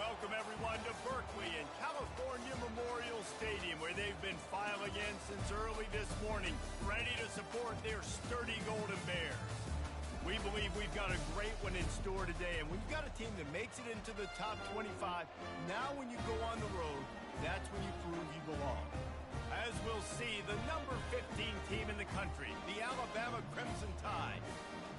welcome everyone to Berkeley and California Memorial Stadium, where they've been filing in since early this morning, ready to support their sturdy Golden Bears. We believe we've got a great one in store today, and we've got a team that makes it into the top 25. Now when you go on the road, that's when you prove you belong. As we'll see, the number 15 team in the country, the Alabama Crimson Tide,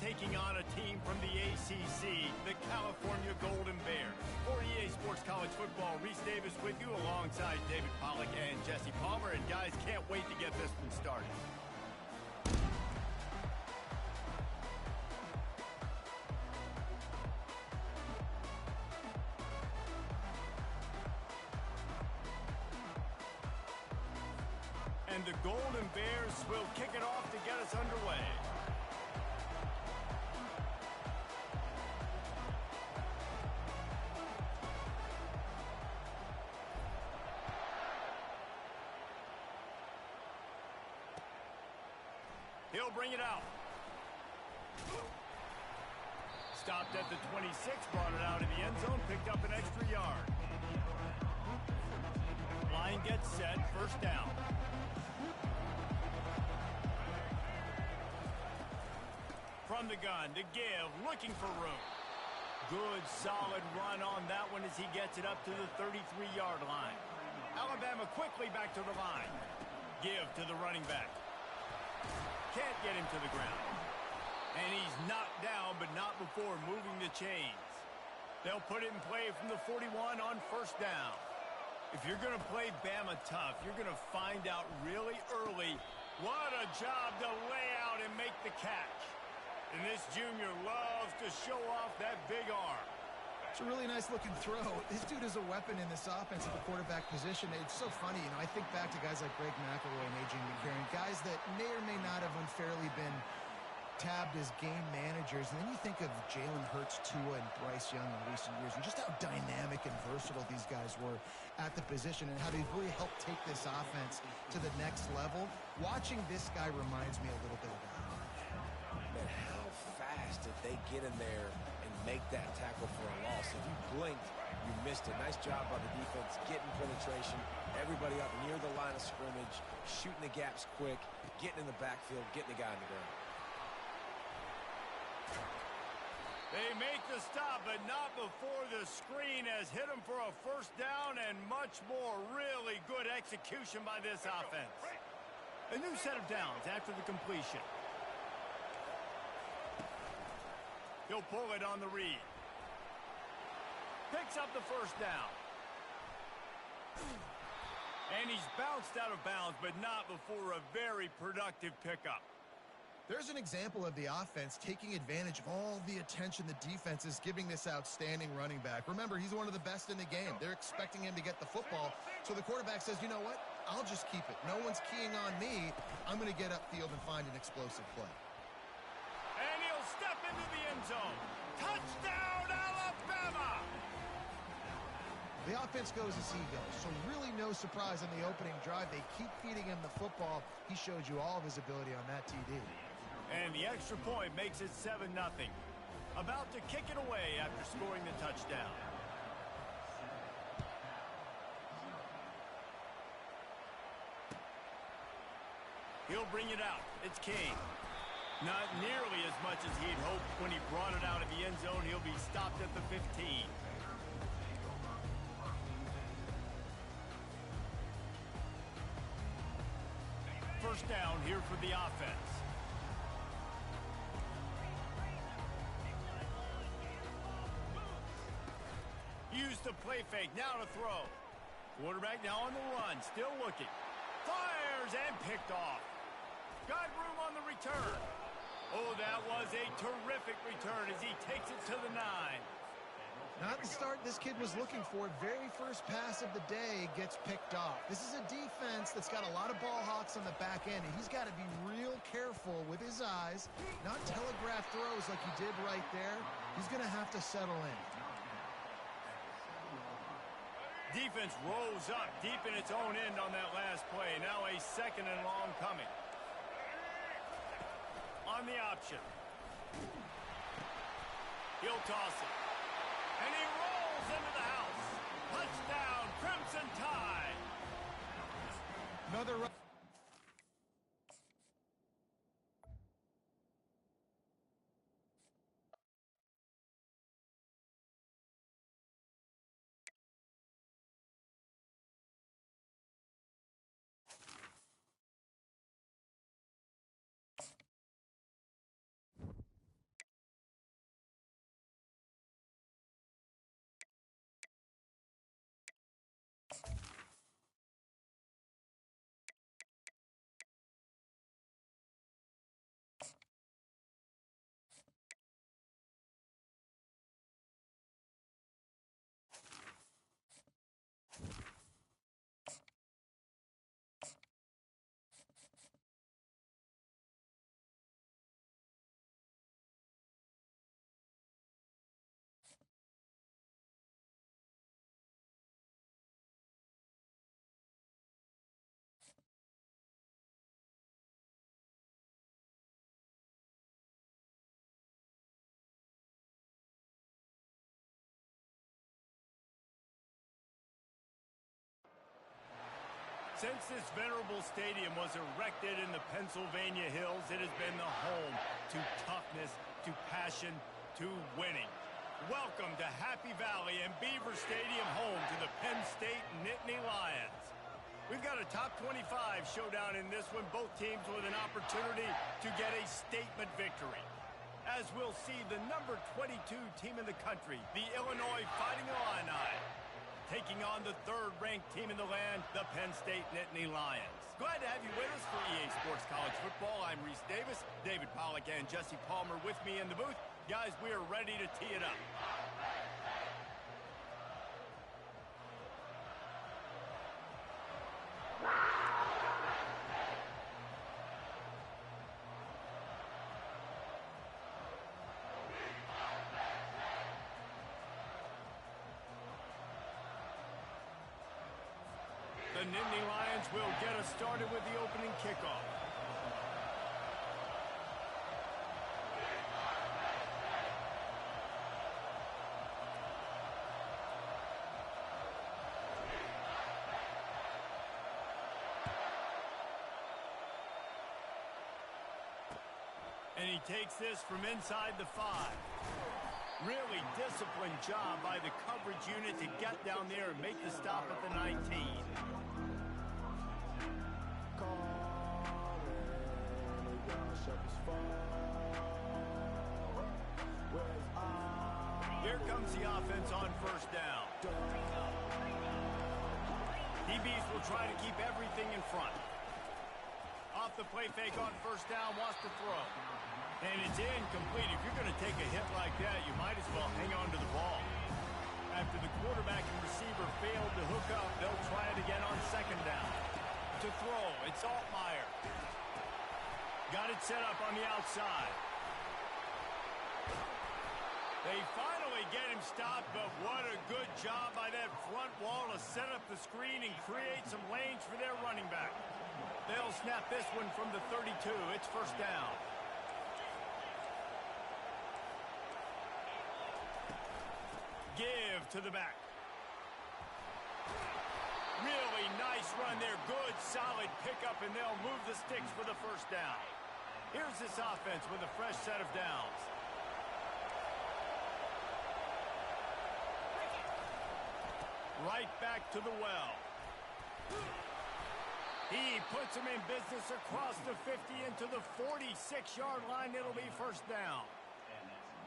taking on a team from the ACC, the California Golden Bears. For EA Sports College Football, Reese Davis with you alongside David Pollack and Jesse Palmer. And guys, can't wait to get this one started. And the Golden Bears will kick it off to get us underway. He'll bring it out. Stopped at the 26, brought it out of the end zone, picked up an extra yard. Line gets set, first down. From the gun, to give, looking for room. Good, solid run on that one as he gets it up to the 33-yard line. Alabama quickly back to the line. Give to the running back. Can't get him to the ground. And he's knocked down, but not before moving the chains. They'll put it in play from the 41 on first down. If you're going to play Bama tough, you're going to find out really early what a job to lay out and make the catch. And this junior loves to show off that big arm. It's a really nice-looking throw. This dude is a weapon in this offense at the quarterback position. It's so funny, you know, I think back to guys like Greg McElroy and A.J. McCarron, guys that may or may not have unfairly been tabbed as game managers. And then you think of Jalen Hurts, Tua, and Bryce Young in recent years, and just how dynamic and versatile these guys were at the position and how they've really helped take this offense to the next level. Watching this guy reminds me a little bit of that. Man, how fast did they get in there and make that tackle for a loss? If you blinked, you missed it. Nice job by the defense, getting penetration. Everybody up near the line of scrimmage, shooting the gaps quick, getting in the backfield, getting the guy on the ground. They make the stop, but not before the screen has hit them for a first down and much more. Really good execution by this offense. A new set of downs after the completion. He'll pull it on the read. Picks up the first down. And he's bounced out of bounds, but not before a very productive pickup. There's an example of the offense taking advantage of all the attention the defense is giving this outstanding running back. Remember, he's one of the best in the game. They're expecting him to get the football. So the quarterback says, you know what? I'll just keep it. No one's keying on me. I'm going to get upfield and find an explosive play. And he'll step into the end zone. Touchdown, Alabama! The offense goes as he goes, so really no surprise in the opening drive. They keep feeding him the football. He showed you all of his ability on that TD. And the extra point makes it 7-0. About to kick it away after scoring the touchdown. He'll bring it out. It's Kane. Not nearly as much as he'd hoped when he brought it out of the end zone. He'll be stopped at the 15. First down here for the offense. Use the play fake, now to throw. Quarterback now on the run, still looking. Fires and picked off. Got room on the return. Oh, that was a terrific return as he takes it to the 9. Not the start this kid was looking for. Very first pass of the day gets picked off. This is a defense that's got a lot of ball hawks on the back end, and he's got to be real careful with his eyes, not telegraph throws like he did right there. He's going to have to settle in. Defense rose up deep in its own end on that last play. Now a second and long coming. On the option. He'll toss it. And he rolls into the house. Touchdown, Crimson Tide. Another run. Since this venerable stadium was erected in the Pennsylvania Hills, it has been the home to toughness, to passion, to winning. Welcome to Happy Valley and Beaver Stadium, home to the Penn State Nittany Lions. We've got a top 25 showdown in this one, both teams with an opportunity to get a statement victory. As we'll see, the number 22 team in the country, the Illinois Fighting Illini, taking on the third-ranked team in the land, the Penn State Nittany Lions. Glad to have you with us for EA Sports College Football. I'm Reese Davis, David Pollack and Jesse Palmer with me in the booth. Guys, we are ready to tee it up. The Nittany Lions will get us started with the opening kickoff. And he takes this from inside the 5. Really disciplined job by the coverage unit to get down there and make the stop at the 19. Here comes the offense on first down. DBs will try to keep everything in front. Off the play fake on first down, wants to throw. And it's incomplete. If you're going to take a hit like that, you might as well hang on to the ball. After the quarterback and receiver failed to hook up, they'll try it again on second down. To throw, it's Altmaier. Got it set up on the outside. They finally get him stopped, but what a good job by that front wall to set up the screen and create some lanes for their running back. They'll snap this one from the 32. It's first down. Give to the back. Really nice run there. Good, solid pickup, and they'll move the sticks for the first down. Here's this offense with a fresh set of downs. Right back to the well. He puts him in business across the 50 into the 46-yard line. It'll be first down.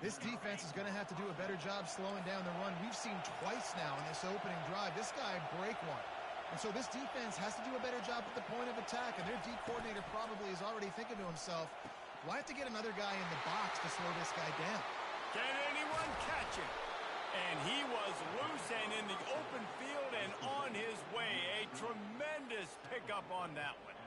This defense is going to have to do a better job slowing down the run. We've seen twice now in this opening drive. This guy break one. And so this defense has to do a better job at the point of attack. And their D coordinator probably is already thinking to himself, well, I have to get another guy in the box to slow this guy down. Can anyone catch him? And he was loose and in the open field and on his way. A tremendous pickup on that one.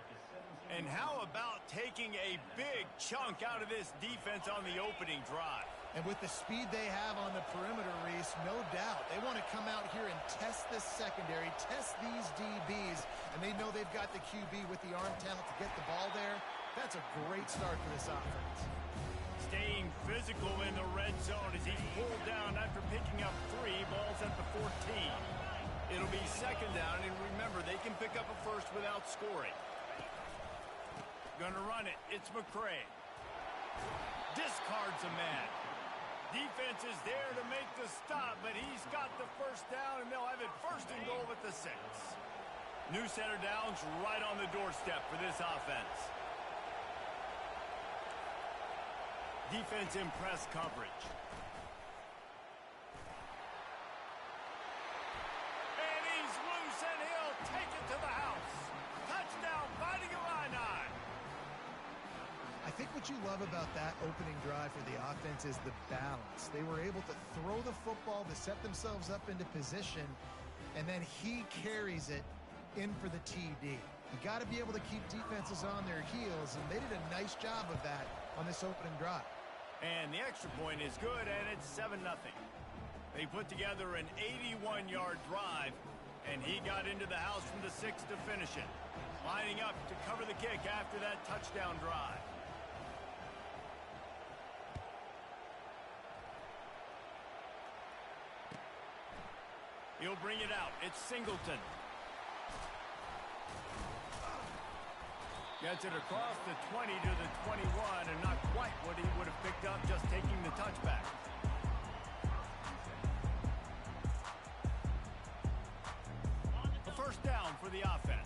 And how about taking a big chunk out of this defense on the opening drive? And with the speed they have on the perimeter, Reese, no doubt, they want to come out here and test this secondary, test these DBs, and they know they've got the QB with the arm talent to get the ball there. That's a great start for this offense. Staying physical in the red zone as he's pulled down after picking up 3 balls at the 14. It'll be second down, and remember, they can pick up a first without scoring. Gonna run it. It's McCray. Discards a man. Defense is there to make the stop, but he's got the first down, and they'll have it first and goal at the 6. New center downs right on the doorstep for this offense. Defense in press coverage. And he's loose, and he'll take it to the house. Touchdown, Fighting Illini. I think what you love about that opening drive for the offense is the balance. They were able to throw the football to set themselves up into position, and then he carries it in for the TD. You got to be able to keep defenses on their heels, and they did a nice job of that on this opening drive. And the extra point is good, and it's 7-0. They put together an 81-yard drive, and he got into the house from the 6 to finish it, lining up to cover the kick after that touchdown drive. He'll bring it out. It's Singleton. Gets it across the 20 to the 21, and not quite what he would have picked up just taking the touchback. A first down for the offense.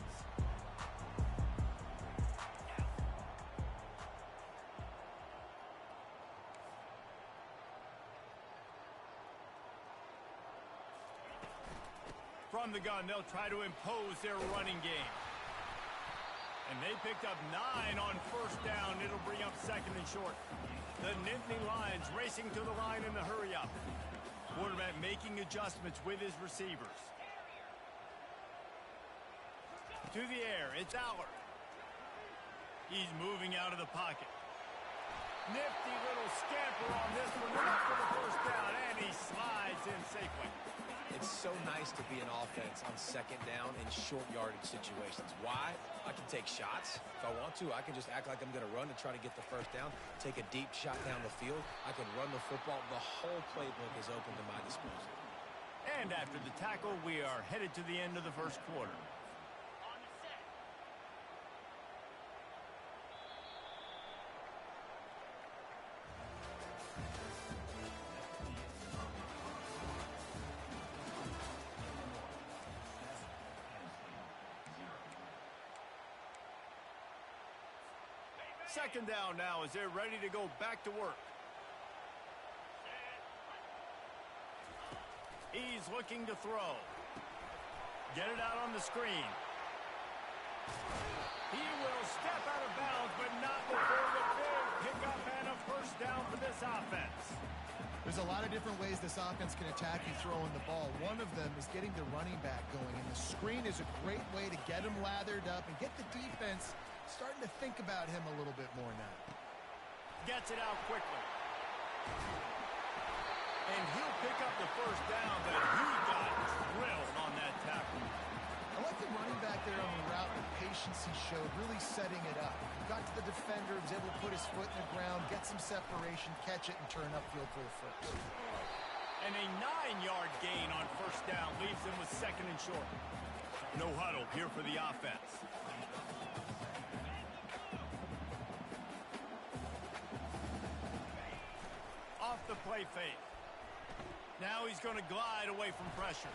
From the gun, they'll try to impose their running game. And they picked up 9 on first down. It'll bring up second and short. The Nittany Lions racing to the line in the hurry-up. Quarterback making adjustments with his receivers. To the air, it's Allard. He's moving out of the pocket. Nifty little scamper on this one. Up for the first down, and he slides in safely. It's so nice to be an offense on second down in short yardage situations. Why? I can take shots. If I want to, I can just act like I'm going to run and try to get the first down, take a deep shot down the field. I can run the football. The whole playbook is open to my disposal. And after the tackle, we are headed to the end of the first quarter. Second down now as they're ready to go back to work. He's looking to throw. Get it out on the screen. He will step out of bounds, but not before the big pickup and a first down for this offense. There's a lot of different ways this offense can attack you throwing the ball. One of them is getting the running back going, and the screen is a great way to get him lathered up and get the defense starting to think about him a little bit more now. Gets it out quickly. And he'll pick up the first down, but he got drilled on that tackle. I like the running back there on the route, the patience he showed, really setting it up. He got to the defender, was able to put his foot in the ground, get some separation, catch it, and turn upfield for the first. And a 9-yard gain on first down leaves them with second and short. No huddle here for the offense. Off the play fake. Now he's going to glide away from pressure.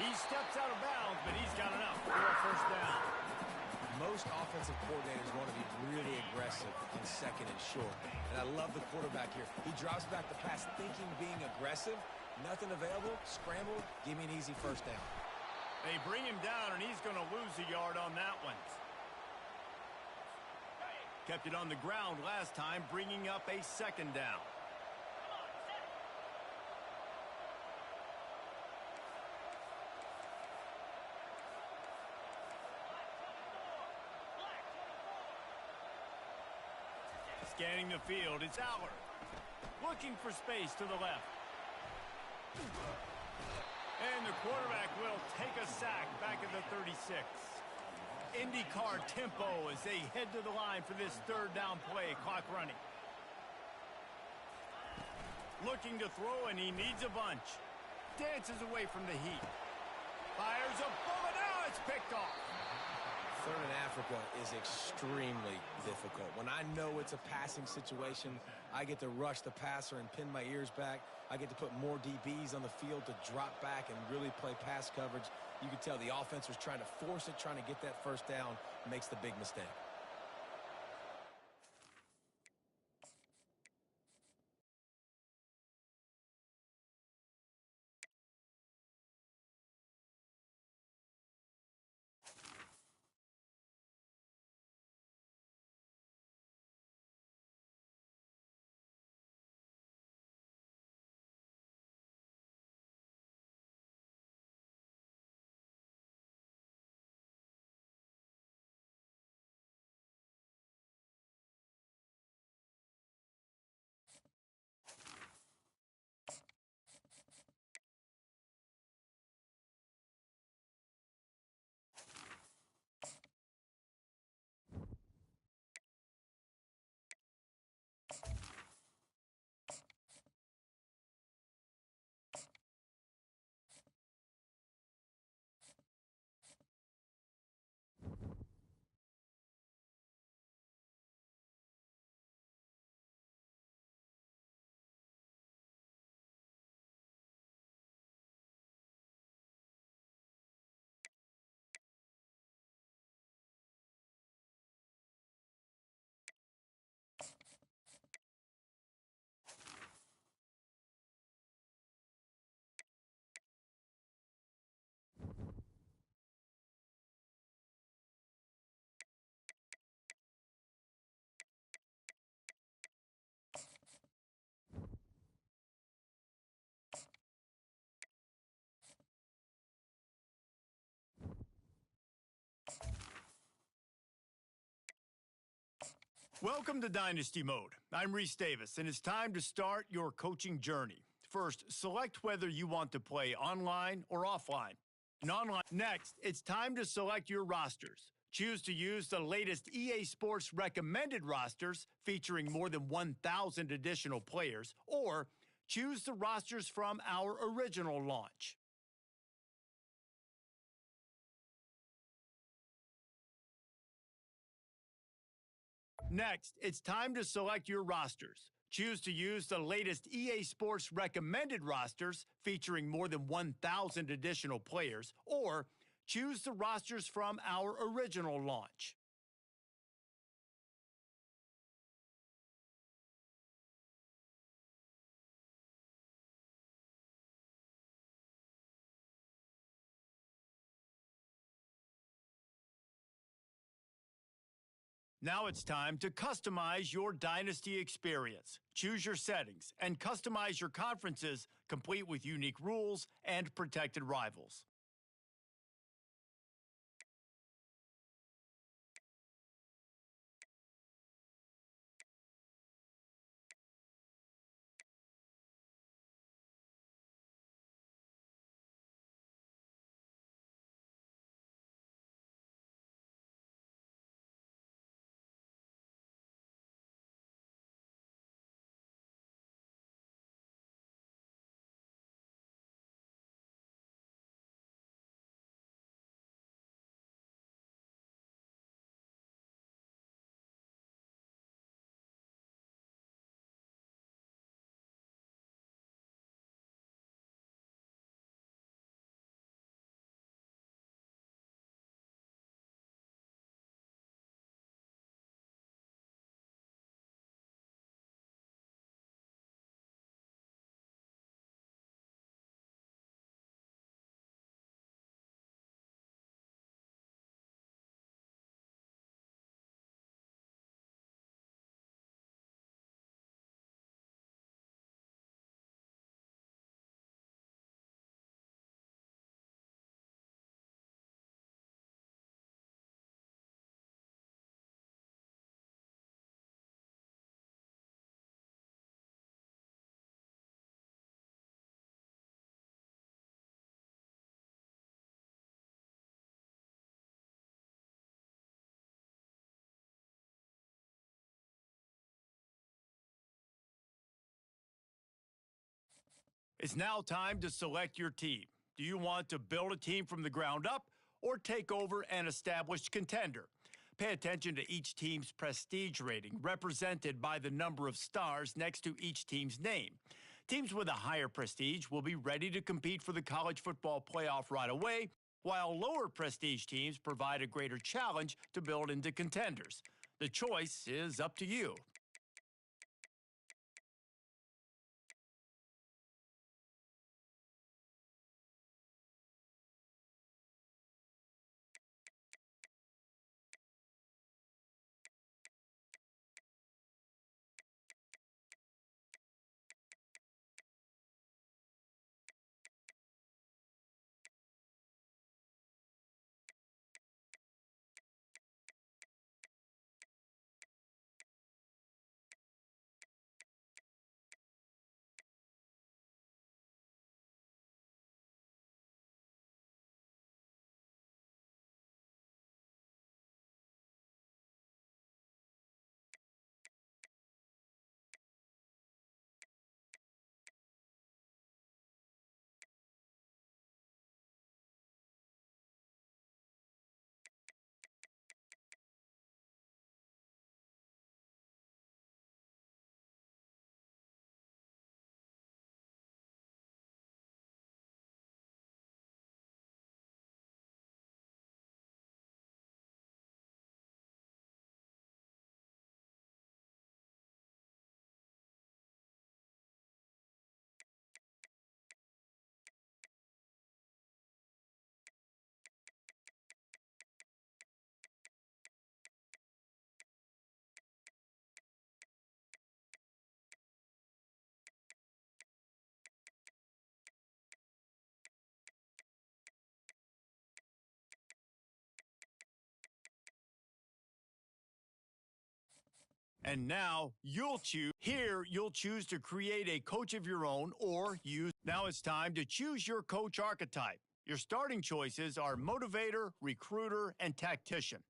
He steps out of bounds, but he's got enough for a first down. Most offensive coordinators want to be really aggressive on second and short. And I love the quarterback here. He drops back the pass thinking being aggressive. Nothing available. Scramble. Give me an easy first down. They bring him down, and he's going to lose a yard on that one. Kept it on the ground last time, bringing up a second down. Scanning the field, it's Allard. Looking for space to the left. And the quarterback will take a sack back at the 36. IndyCar tempo as they head to the line for this third down play, clock running. Looking to throw, and he needs a bunch. stances away from the heat. Fires a bullet. Now it's picked off. Third in Africa is extremely difficult. When I know it's a passing situation, I get to rush the passer and pin my ears back. I get to put more DBs on the field to drop back and really play pass coverage. You can tell the offense was trying to force it, trying to get that first down, makes the big mistake. Welcome to Dynasty Mode. I'm Reese Davis, and it's time to start your coaching journey. First, select whether you want to play online or offline. Next, it's time to select your rosters. Choose to use the latest EA Sports recommended rosters featuring more than 1,000 additional players, or choose the rosters from our original launch. Next, it's time to select your rosters. Choose to use the latest EA Sports recommended rosters featuring more than 1,000 additional players, or choose the rosters from our original launch. Now it's time to customize your Dynasty experience. Choose your settings and customize your conferences, complete with unique rules and protected rivals. It's now time to select your team. Do you want to build a team from the ground up or take over an established contender? Pay attention to each team's prestige rating, represented by the number of stars next to each team's name. Teams with a higher prestige will be ready to compete for the college football playoff right away, while lower prestige teams provide a greater challenge to build into contenders. The choice is up to you. And now you'll choose. Here, you'll choose to create a coach of your own or use. Now it's time to choose your coach archetype. Your starting choices are motivator, recruiter, and tactician.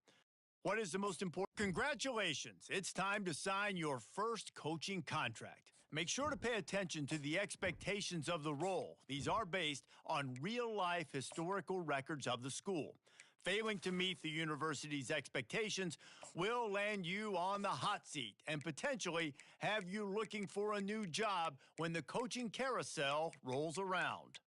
What is the most important? Congratulations. It's time to sign your first coaching contract. Make sure to pay attention to the expectations of the role. These are based on real-life historical records of the school. Failing to meet the university's expectations will land you on the hot seat and potentially have you looking for a new job when the coaching carousel rolls around.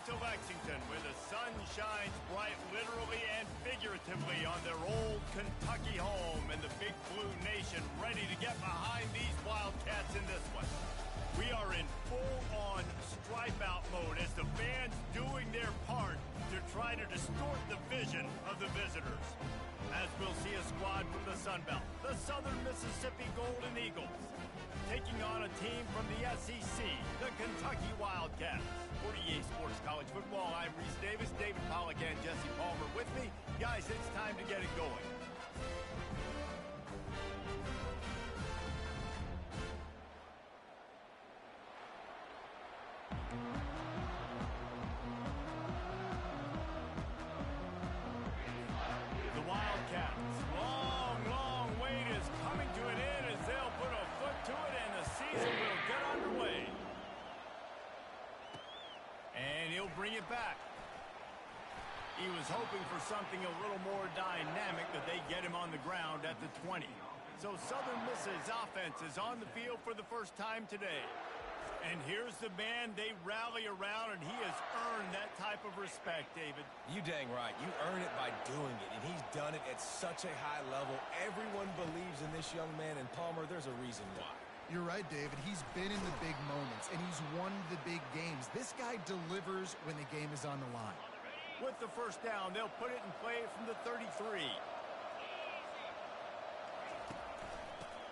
to Lexington, where the sun shines bright literally and figuratively on their old Kentucky home, and the Big Blue Nation ready to get behind these Wildcats in this one. We are in full-on stripe-out mode as the fans doing their part to try to distort the vision of the visitors. As we'll see a squad from the Sun Belt, the Southern Mississippi Golden Eagles, taking on a team from the SEC, the Kentucky Wildcats. For EA Sports College Football, I'm Reese Davis, David Pollack, and Jesse Palmer with me. Guys, it's time to get it going. The Wildcats, long wait is coming to an end as they'll put a foot to it and the season will get underway. And he'll bring it back. He was hoping for something a little more dynamic, but they get him on the ground at the 20. So Southern Miss's offense is on the field for the first time today. And here's the man they rally around, and he has earned that type of respect, David. You dang right. You earn it by doing it, and he's done it at such a high level. Everyone believes in this young man, and Palmer, there's a reason why. You're right, David. He's been in the big moments, and he's won the big games. This guy delivers when the game is on the line. With the first down, they'll put it in play from the 33.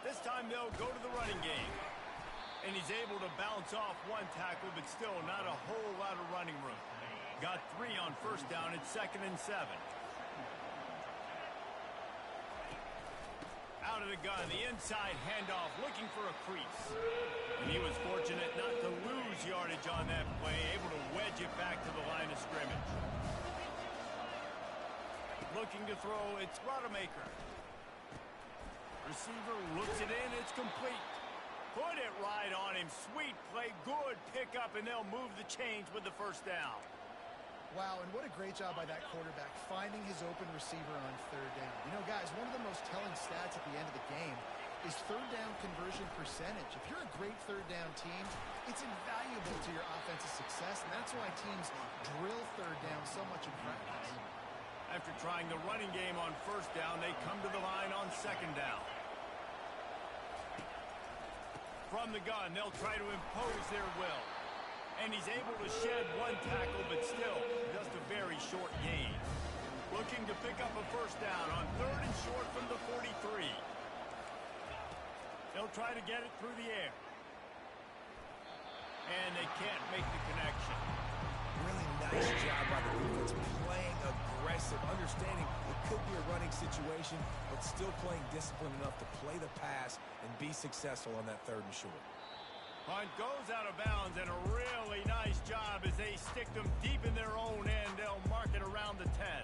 This time they'll go to the running game. And he's able to bounce off one tackle, but still not a whole lot of running room. Got 3 on first down. It's 2nd and 7. Out of the gun, the inside handoff, looking for a crease. And he was fortunate not to lose yardage on that play, able to wedge it back to the line of scrimmage. Looking to throw, it's Rodemaker. Receiver looks it in, it's complete. Put it right on him. Sweet play, good pickup, and they'll move the chains with the first down. Wow, and what a great job by that quarterback, finding his open receiver on third down. You know, guys, one of the most telling stats at the end of the game is third down conversion percentage. If you're a great third down team, it's invaluable to your offensive success, and that's why teams drill third down so much in practice. After trying the running game on first down, they come to the line on second down. From the gun, they'll try to impose their will. And he's able to shed one tackle, but still just a very short gain. Looking to pick up a first down on 3rd and short from the 43. They'll try to get it through the air. And they can't make the connection. Really nice job by the defense, playing aggressive, understanding it could be a running situation, but still playing disciplined enough to play the pass and be successful on that 3rd and short. Punt goes out of bounds, and a really nice job as they stick them deep in their own end. They'll mark it around the 10.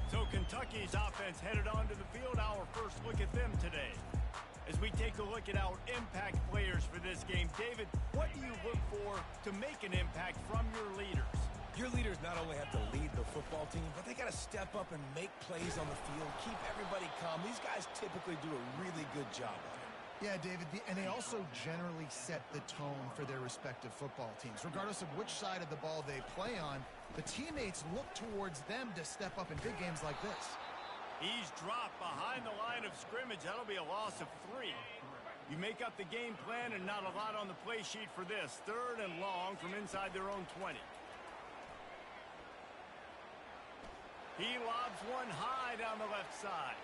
So Kentucky's offense headed onto the field. Our first look at them today. As we take a look at our impact players for this game, David, what do you look for to make an impact from your leaders? Your leaders not only have to lead the football team, but they got to step up and make plays on the field, keep everybody calm. These guys typically do a really good job of it. Yeah, David, and they also generally set the tone for their respective football teams. Regardless of which side of the ball they play on, the teammates look towards them to step up in big games like this. He's dropped behind the line of scrimmage. That'll be a loss of 3. You make up the game plan and not a lot on the play sheet for this. 3rd and long from inside their own 20. He lobs one high down the left side.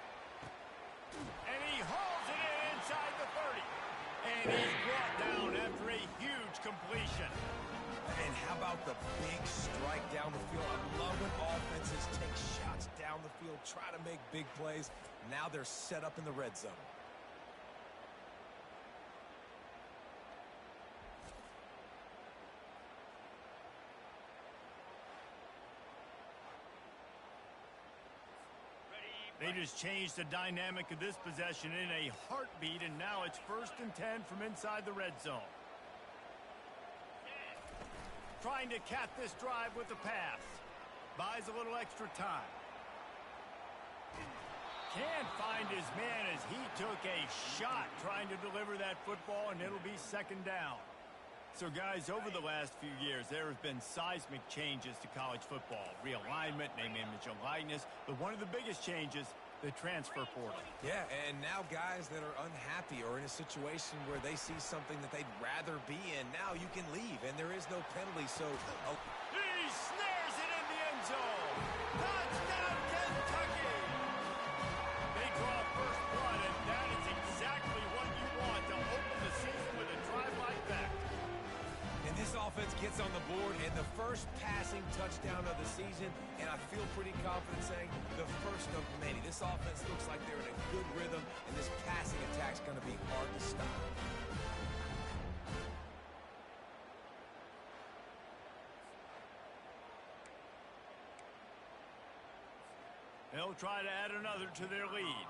And he hauls it in inside the 30. And he's brought down after a huge completion. And how about the big strike down the field? I love when offenses take shots down the field, try to make big plays. Now they're set up in the red zone. They just changed the dynamic of this possession in a heartbeat, and now it's 1st and 10 from inside the red zone. Trying to cap this drive with a pass. Buys a little extra time. Can't find his man as he took a shot trying to deliver that football, and it'll be 2nd down. So, guys, over the last few years, there have been seismic changes to college football. Realignment, name, image, and likeness. But one of the biggest changes, the transfer portal. Yeah, and now guys that are unhappy or in a situation where they see something that they'd rather be in, now you can leave, and there is no penalty. So, He snares it in the end zone. Touchdown, Kentucky! They draw first blood, and that is exactly what you want to open the season with a drive like that. and this offense gets on the board, and the first passing touchdown of the season, and I feel pretty confident saying the first of many. This offense looks like they're in a good rhythm, and this passing attack's going to be hard to stop. They'll try to add another to their lead.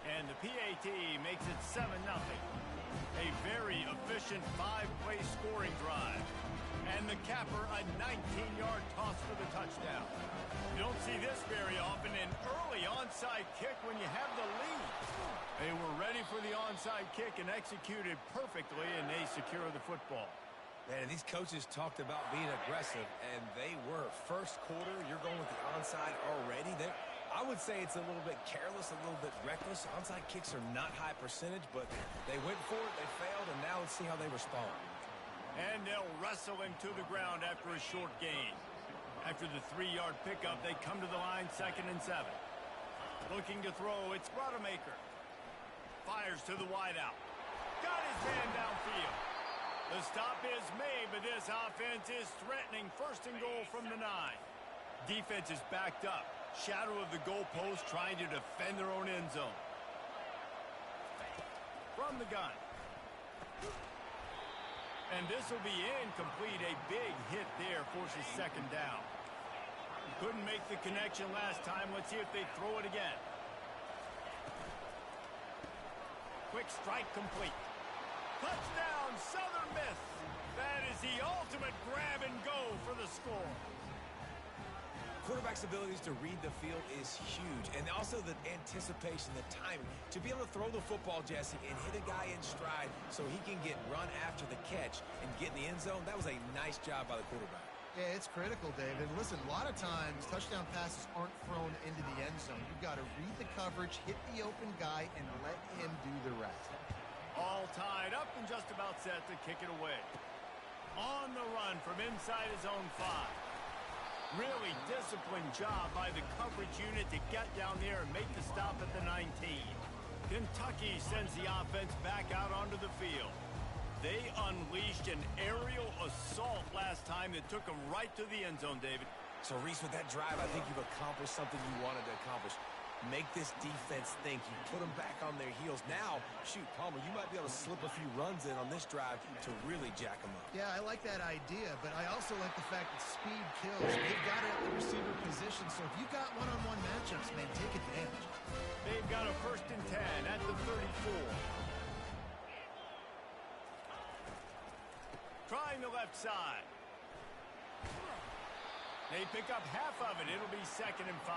And the PAT makes it 7-0. A very efficient 5-play scoring drive. And the capper, a 19-yard toss for the touchdown. You don't see this very often, an early onside kick when you have the lead. They were ready for the onside kick and executed perfectly, and they secure the football. Man, and these coaches talked about being aggressive, and they were. First quarter, you're going with the onside already. I would say it's a little bit careless, a little bit reckless. Onside kicks are not high percentage, but they went for it, they failed, and now let's see how they respond. And they'll wrestle him to the ground after a short gain. After the 3-yard pickup, they come to the line 2nd and 7. Looking to throw, it's Rodemaker. Fires to the wideout. Got his man downfield. The stop is made, but this offense is threatening 1st and goal from the 9. Defense is backed up. Shadow of the goalpost trying to defend their own end zone. From the gun. And this will be incomplete. A big hit there forces 2nd down. Couldn't make the connection last time. Let's see if they throw it again. Quick strike complete. Touchdown, Southern Miss. That is the ultimate grab and go for the score. Quarterback's abilities to read the field is huge, and also the anticipation, the timing. To be able to throw the football, Jesse, and hit a guy in stride so he can get run after the catch and get in the end zone, that was a nice job by the quarterback. Yeah, it's critical, David. Listen, a lot of times touchdown passes aren't thrown into the end zone. You've got to read the coverage, hit the open guy, and let him do the rest. All tied up and just about set to kick it away. On the run from inside his own 5. Really disciplined job by the coverage unit to get down there and make the stop at the 19. Kentucky sends the offense back out onto the field. They unleashed an aerial assault last time that took them right to the end zone, David. So, Reese, with that drive, I think you've accomplished something you wanted to accomplish. Make this defense think. You put them back on their heels. Now, shoot, Palmer, you might be able to slip a few runs in on this drive to really jack them up. Yeah, I like that idea, but I also like the fact that speed kills. They've got it at the receiver position, so if you've got one-on-one matchups, man, take advantage. They've got a 1st and 10 at the 34. Trying the left side. They pick up half of it. It'll be 2nd and 5.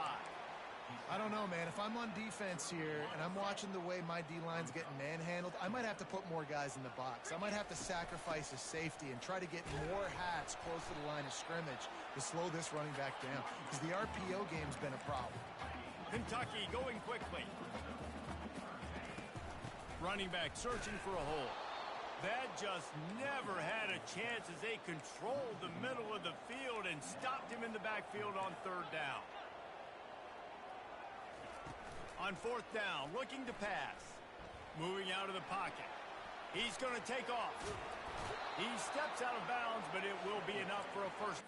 I don't know, man. If I'm on defense here and I'm watching the way my D-line's getting manhandled, I might have to put more guys in the box. I might have to sacrifice a safety and try to get more hats close to the line of scrimmage to slow this running back down, because the RPO game's been a problem. Kentucky going quickly. Running back searching for a hole. That just never had a chance as they controlled the middle of the field and stopped him in the backfield on 3rd down. On 4th down, looking to pass. Moving out of the pocket. He's going to take off. He steps out of bounds, but it will be enough for a 1st.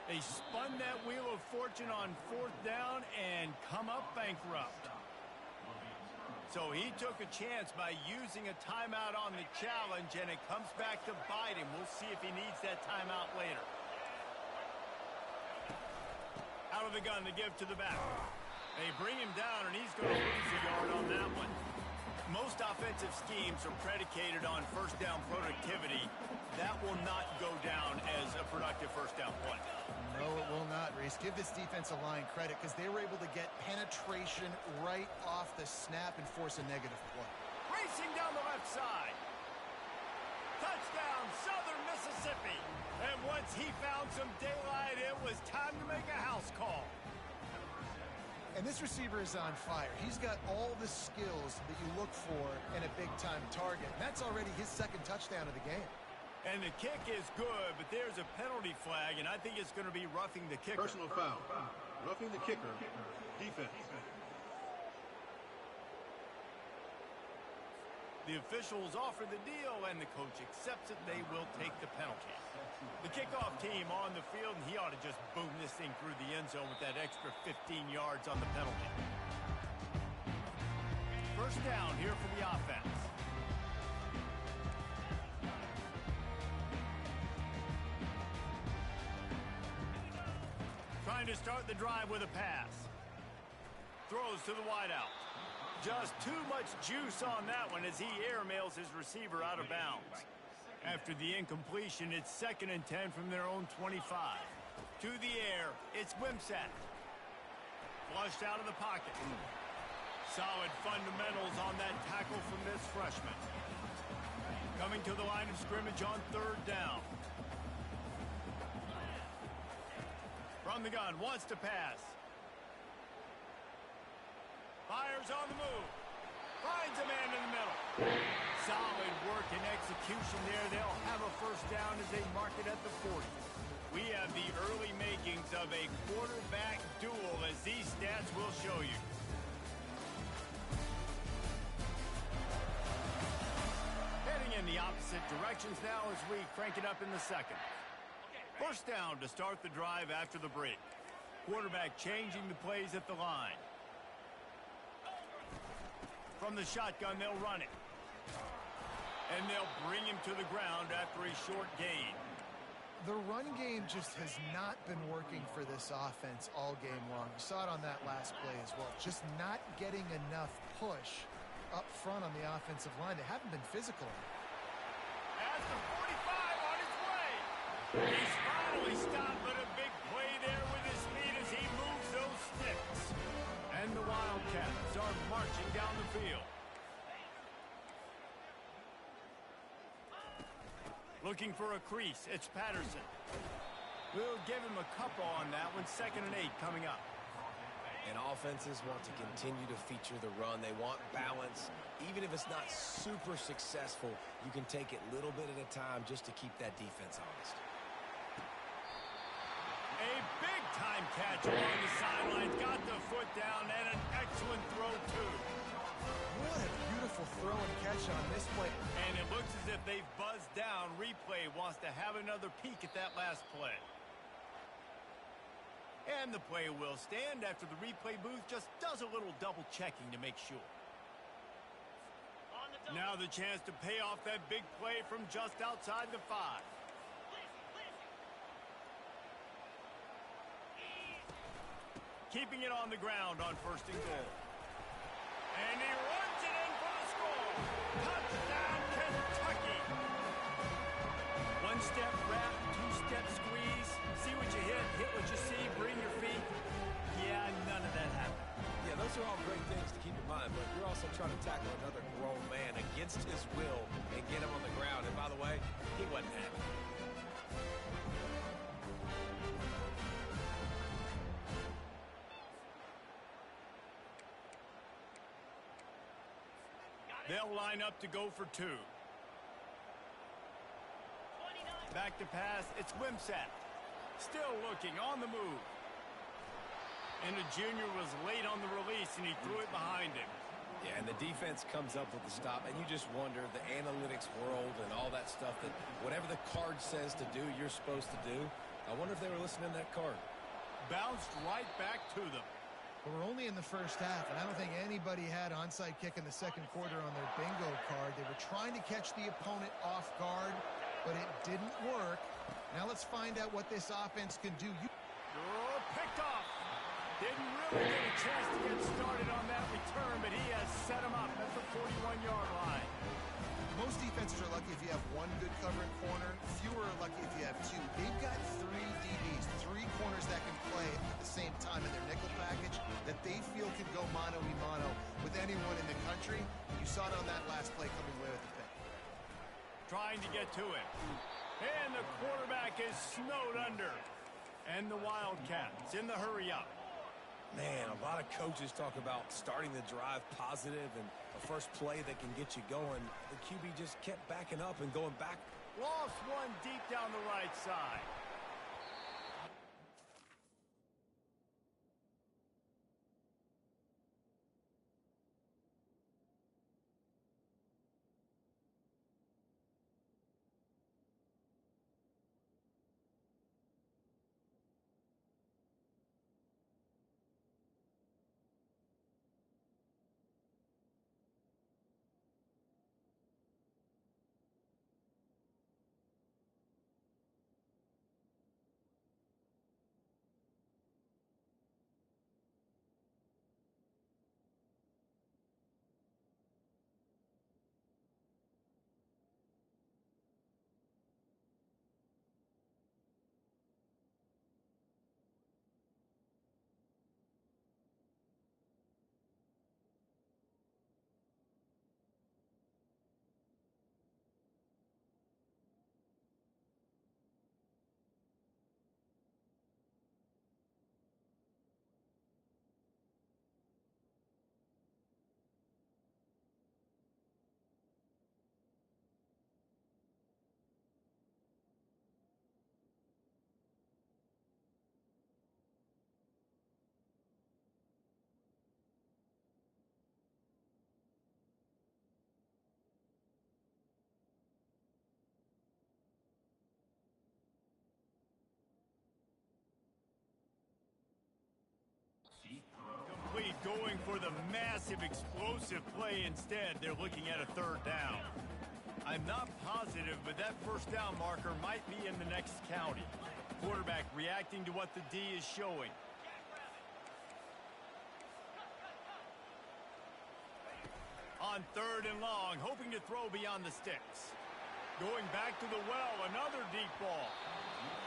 They spun that wheel of fortune on 4th down and come up bankrupt. So he took a chance by using a timeout on the challenge, and it comes back to bite him. We'll see if he needs that timeout later. Out of the gun to give to the back. They bring him down, and he's going to lose a yard on that one. Most offensive schemes are predicated on 1st down productivity. That will not go down as a productive first down play. No, it will not, Reese. Give this defensive line credit because they were able to get penetration right off the snap and force a negative play. Racing down the left side. Touchdown, Southern Mississippi. And once he found some daylight, it was time to make a house call. And this receiver is on fire. He's got all the skills that you look for in a big-time target. And that's already his second touchdown of the game. And the kick is good, but there's a penalty flag, and I think it's going to be roughing the kicker. Personal foul. Roughing the kicker. Defense. The officials offer the deal, and the coach accepts it. They will take the penalty. The kickoff team on the field, and he ought to just boom this thing through the end zone with that extra 15 yards on the penalty. First down here for the offense. Trying to start the drive with a pass. Throws to the wideout. Just too much juice on that one as he airmails his receiver out of bounds. After the incompletion, it's 2nd and 10 from their own 25. To the air, it's Ncaa25. Flushed out of the pocket. Solid fundamentals on that tackle from this freshman. Coming to the line of scrimmage on 3rd down. From the gun, wants to pass. Fires on the move. Finds a man in the middle. Solid work and execution there. They'll have a first down as they mark it at the 40. We have the early makings of a quarterback duel, as these stats will show you. Heading in the opposite directions now as we crank it up in the second. First down to start the drive after the break. Quarterback changing the plays at the line. From the shotgun, they'll run it. And they'll bring him to the ground after a short gain. The run game just has not been working for this offense all game long. You saw it on that last play as well. Just not getting enough push up front on the offensive line. They haven't been physical. Has the 45 on his way. He's finally stopped, but a big play there with his speed as he moves those sticks. And the Wildcats are marching down the field. Looking for a crease. It's Patterson. We'll give him a couple on that one. 2nd and 8 coming up. And offenses want to continue to feature the run. They want balance. Even if it's not super successful, you can take it little bit at a time just to keep that defense honest. A big-time catch along the sidelines. Got the foot down and an excellent throw, too. What a beautiful throw and catch on this play. And it looks as if they've buzzed down. Replay wants to have another peek at that last play. And the play will stand after the replay booth just does a little double checking to make sure. Now the chance to pay off that big play from just outside the 5. Keeping it on the ground on 1st and goal. And he runs it in for the score. Touchdown, Kentucky. 1-step wrap, 2-step squeeze. See what you hit what you see, bring your feet. Yeah, none of that happened. Yeah, those are all great things to keep in mind, but you're also trying to tackle another grown man against his will and get him on the ground. And by the way, he wasn't happy. They'll line up to go for 2. Back to pass. It's Ncaa25. Still looking on the move. And the junior was late on the release, and he threw it behind him. Yeah, and the defense comes up with the stop, and you just wonder, the analytics world and all that stuff, that whatever the card says to do, you're supposed to do. I wonder if they were listening to that card. Bounced right back to them. But we're only in the first half, and I don't think anybody had onside kick in the second quarter on their bingo card. They were trying to catch the opponent off guard, but it didn't work. Now let's find out what this offense can do. Picked off. Didn't really get a chance to get started on that return, but he has set him up at the 41-yard line. Most defenses are lucky if you have one good covering corner. Fewer are lucky if you have 2. They've got trying to get to it. And the quarterback is snowed under. And the Wildcats in the hurry-up. Man, a lot of coaches talk about starting the drive positive and a first play that can get you going. The QB just kept backing up and going back. Lost one deep down the right side. Complete, going for the massive explosive play instead. They're looking at a third down. I'm not positive, but that first down marker might be in the next county. Quarterback reacting to what the D is showing. On third and long, hoping to throw beyond the sticks. Going back to the well, another deep ball.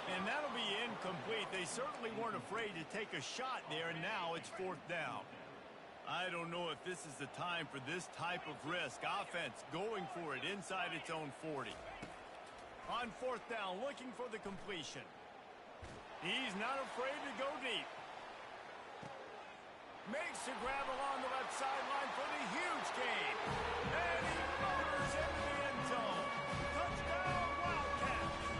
And that'll be incomplete. They certainly weren't afraid to take a shot there, and now it's fourth down. I don't know if this is the time for this type of risk. Offense going for it inside its own 40. On fourth down, looking for the completion. He's not afraid to go deep. Makes a grab along the left sideline for the huge gain. And he motors into the end zone. Touchdown, Wildcats.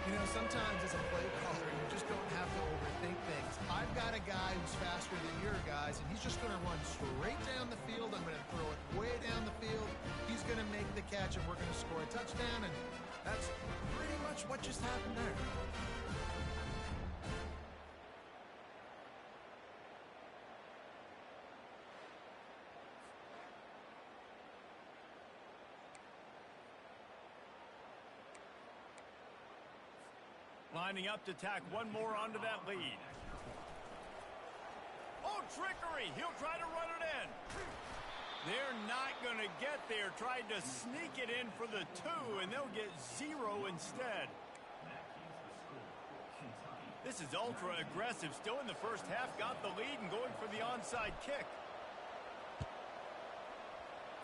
You know, sometimes as a play caller, you just don't have to overthink things. I've got a guy who's faster than your guys, and he's just going to run straight down the field. I'm going to throw it way down the field. He's going to make the catch, and we're going to score a touchdown, and that's pretty much what just happened there. Lining up to tack one more onto that lead. Oh, trickery! He'll try to run it in. They're not going to get there. Tried to sneak it in for the 2, and they'll get 0 instead. This is ultra aggressive. Still in the first half, got the lead and going for the onside kick.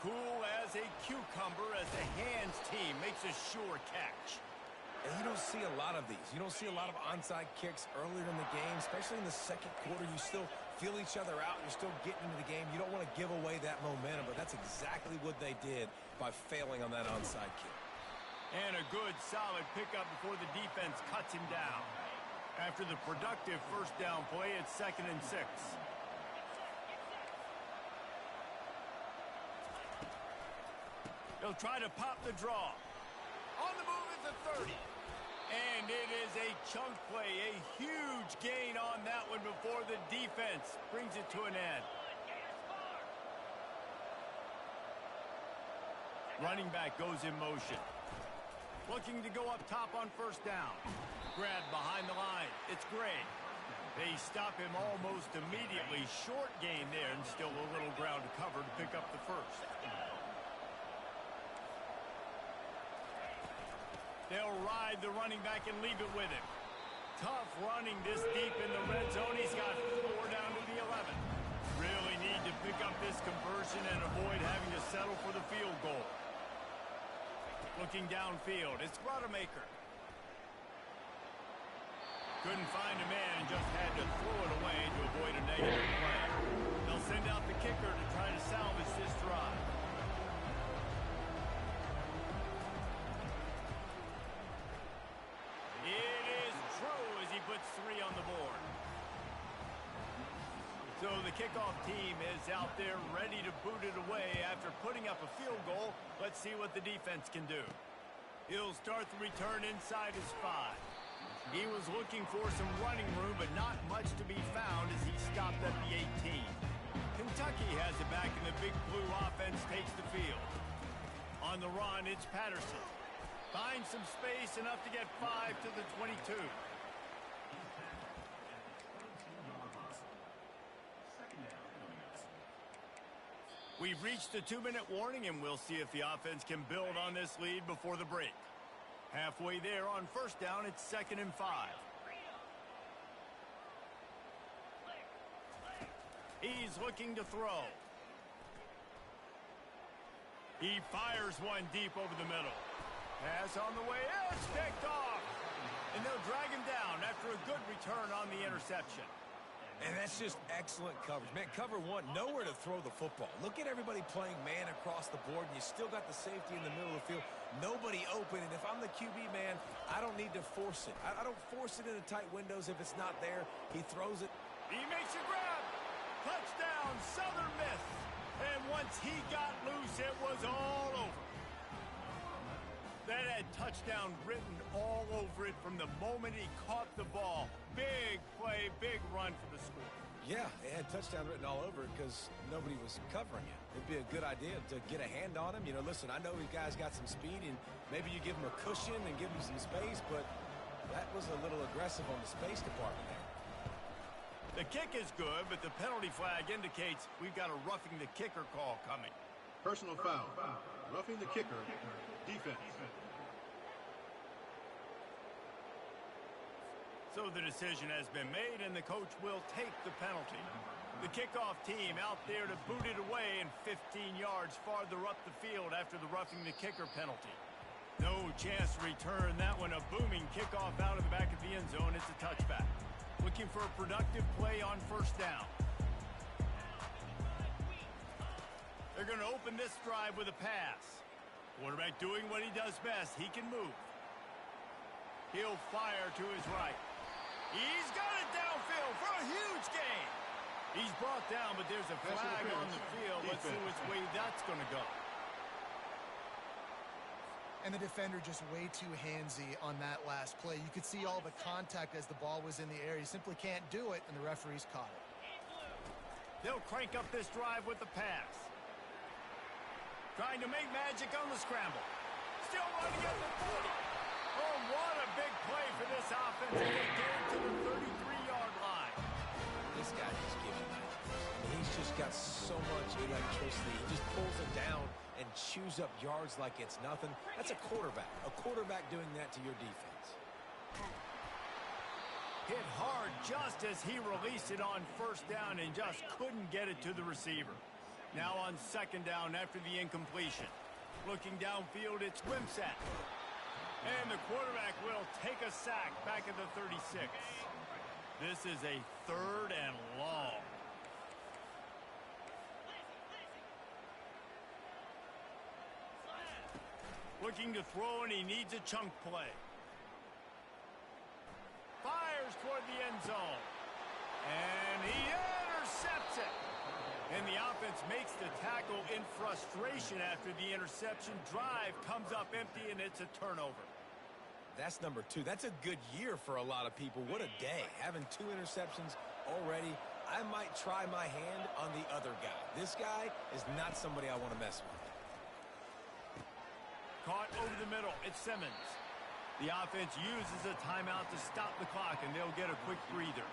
Cool as a cucumber as the hands team makes a sure catch. And you don't see a lot of these. You don't see a lot of onside kicks earlier in the game, especially in the second quarter. You still feel each other out. You're still getting into the game. You don't want to give away that momentum, but that's exactly what they did by failing on that onside kick. And a good, solid pickup before the defense cuts him down. After the productive first down play, it's 2nd and 6. They'll try to pop the draw. On the move is the 30. And it is a chunk play, a huge gain on that one before the defense brings it to an end. Running back goes in motion. Looking to go up top on first down. Grabbed behind the line. It's Gray. They stop him almost immediately. Short gain there and still a little ground to cover to pick up the first. They'll ride the running back and leave it with him. Tough running this deep in the red zone. He's got 4 down to the 11. Really need to pick up this conversion and avoid having to settle for the field goal. Looking downfield, it's Rodemaker. Couldn't find a man and just had to throw it away to avoid a negative play. They'll send out the kicker to try to salvage this drive. It is true as he puts 3 on the board. So the kickoff team is out there ready to boot it away after putting up a field goal. Let's see what the defense can do. He'll start the return inside his 5. He was looking for some running room, but not much to be found as he stopped at the 18. Kentucky has it back, and the Big Blue offense takes the field. On the run, it's Patterson. Finds some space, enough to get 5 to the 22. We've reached the 2-minute warning, and we'll see if the offense can build on this lead before the break. Halfway there on first down, it's 2nd and 5. He's looking to throw. He fires one deep over the middle. Pass on the way, it's picked off. And they'll drag him down after a good return on the interception. And that's just excellent coverage. Man, cover 1, nowhere to throw the football. Look at everybody playing man across the board, and you still got the safety in the middle of the field. Nobody open, and if I'm the QB, man, I don't need to force it. I don't force it into tight windows if it's not there. He throws it. He makes a grab. Touchdown, Southern Miss. And once he got loose, it was all over. That had touchdown written all over it from the moment he caught the ball. Big play, big run for the score. Yeah, it had touchdown written all over it because nobody was covering it. It'd be a good idea to get a hand on him. You know, listen, I know these guys got some speed, and maybe you give him a cushion and give him some space, but that was a little aggressive on the space department there. The kick is good, but the penalty flag indicates we've got a roughing the kicker call coming. Personal foul. Roughing the kicker. Defense. So the decision has been made, and the coach will take the penalty. The kickoff team out there to boot it away and 15 yards farther up the field after the roughing the kicker penalty. No chance to return that one. A booming kickoff out of the back of the end zone. It's a touchback. Looking for a productive play on first down. They're going to open this drive with a pass. Quarterback doing what he does best. He can move. He'll fire to his right. He's got it downfield for a huge gain. He's brought down, but there's a flag on the field. Let's see which way that's going to go. And the defender just way too handsy on that last play. You could see all the contact as the ball was in the air. He simply can't do it, and the referees caught it. They'll crank up this drive with the pass. Trying to make magic on the scramble. Still running at the 40. Oh, what a big play for this offense. They get it to the 33-yard line. This guy just gives you that. He's just got so much electricity. He just pulls it down and chews up yards like it's nothing. That's a quarterback. A quarterback doing that to your defense. Hit hard just as he released it on first down and just couldn't get it to the receiver. Now on second down after the incompletion. Looking downfield, it's Ncaa25. And the quarterback will take a sack back at the 36. This is a 3rd and long. Looking to throw, and he needs a chunk play. Fires toward the end zone. And he intercepts it. And the offense makes the tackle in frustration after the interception. Drive comes up empty, and it's a turnover. That's number 2. That's a good year for a lot of people. What a day. Having 2 interceptions already. I might try my hand on the other guy. This guy is not somebody I want to mess with. Caught over the middle. It's Simmons. The offense uses a timeout to stop the clock, and they'll get a quick breather.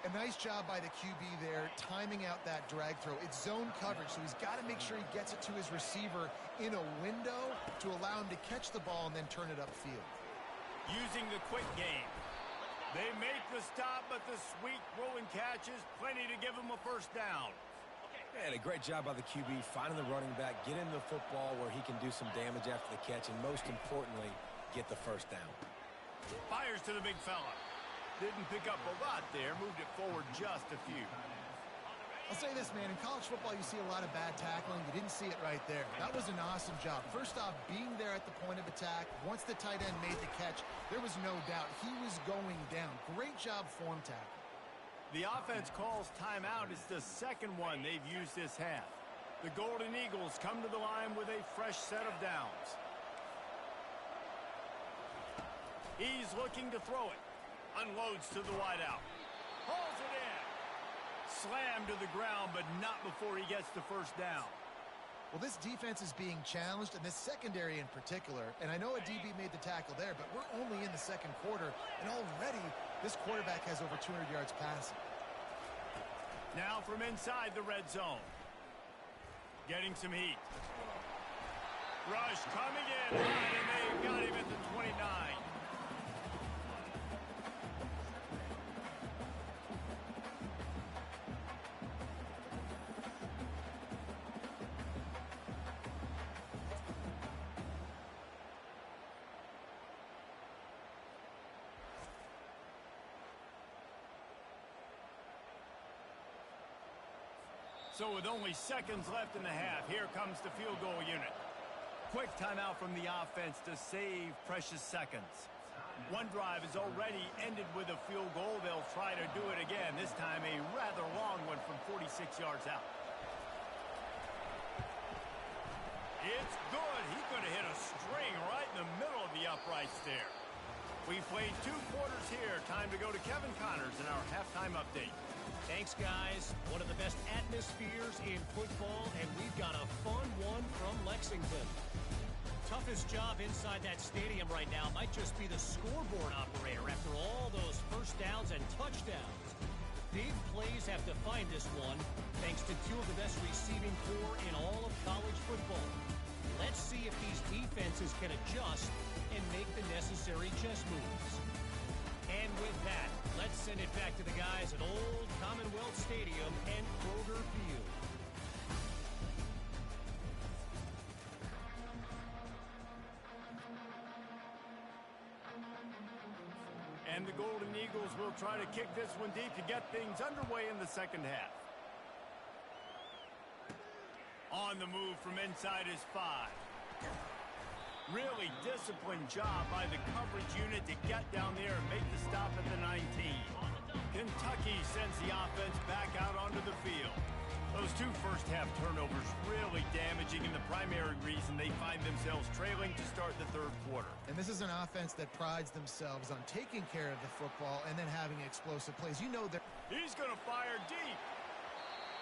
A nice job by the QB there, timing out that drag throw. It's zone coverage, so he's got to make sure he gets it to his receiver in a window to allow him to catch the ball and then turn it upfield. Using the quick game. They make the stop, but the sweet throw and catch is plenty to give him a first down. And a great job by the QB, finding the running back, getting the football where he can do some damage after the catch, and most importantly, get the first down. Fires to the big fella. Didn't pick up a lot there, moved it forward just a few. I'll say this, man, in college football you see a lot of bad tackling. You didn't see it right there. That was an awesome job. First off, being there at the point of attack. Once the tight end made the catch, there was no doubt he was going down. Great job form tackle. The offense calls timeout. It's the second one they've used this half. The Golden Eagles come to the line with a fresh set of downs. He's looking to throw it. Unloads to the wideout. Hauls it in. Slammed to the ground, but not before he gets the first down. Well, this defense is being challenged, and this secondary in particular. And I know a DB made the tackle there, but we're only in the second quarter, and already this quarterback has over 200 yards passing. Now from inside the red zone. Getting some heat. Rush coming in high, and they've got him at the 29. So with only seconds left in the half, here comes the field goal unit. Quick timeout from the offense to save precious seconds. One drive is already ended with a field goal. They'll try to do it again, this time a rather long one from 46 yards out. It's good. He could have hit a string right in the middle of the uprights there. We've played 2 quarters here. Time to go to Kevin Connors in our halftime update. Thanks, guys. One of the best atmospheres in football, and we've got a fun one from Lexington. Toughest job inside that stadium right now might just be the scoreboard operator after all those first downs and touchdowns. Big plays have defined this one, thanks to 2 of the best receiving corps in all of college football. Let's see if these defenses can adjust and make the necessary chess moves. And with that, let's send it back to the guys at Old Commonwealth Stadium and Kroger Field. And the Golden Eagles will try to kick this one deep to get things underway in the second half. On the move from inside his 5. Really disciplined job by the coverage unit to get down there and make the stop at the 19. Kentucky sends the offense back out onto the field. Those 2 first-half turnovers really damaging, and the primary reason they find themselves trailing to start the third quarter. And this is an offense that prides themselves on taking care of the football and then having explosive plays. You know that. He's going to fire deep.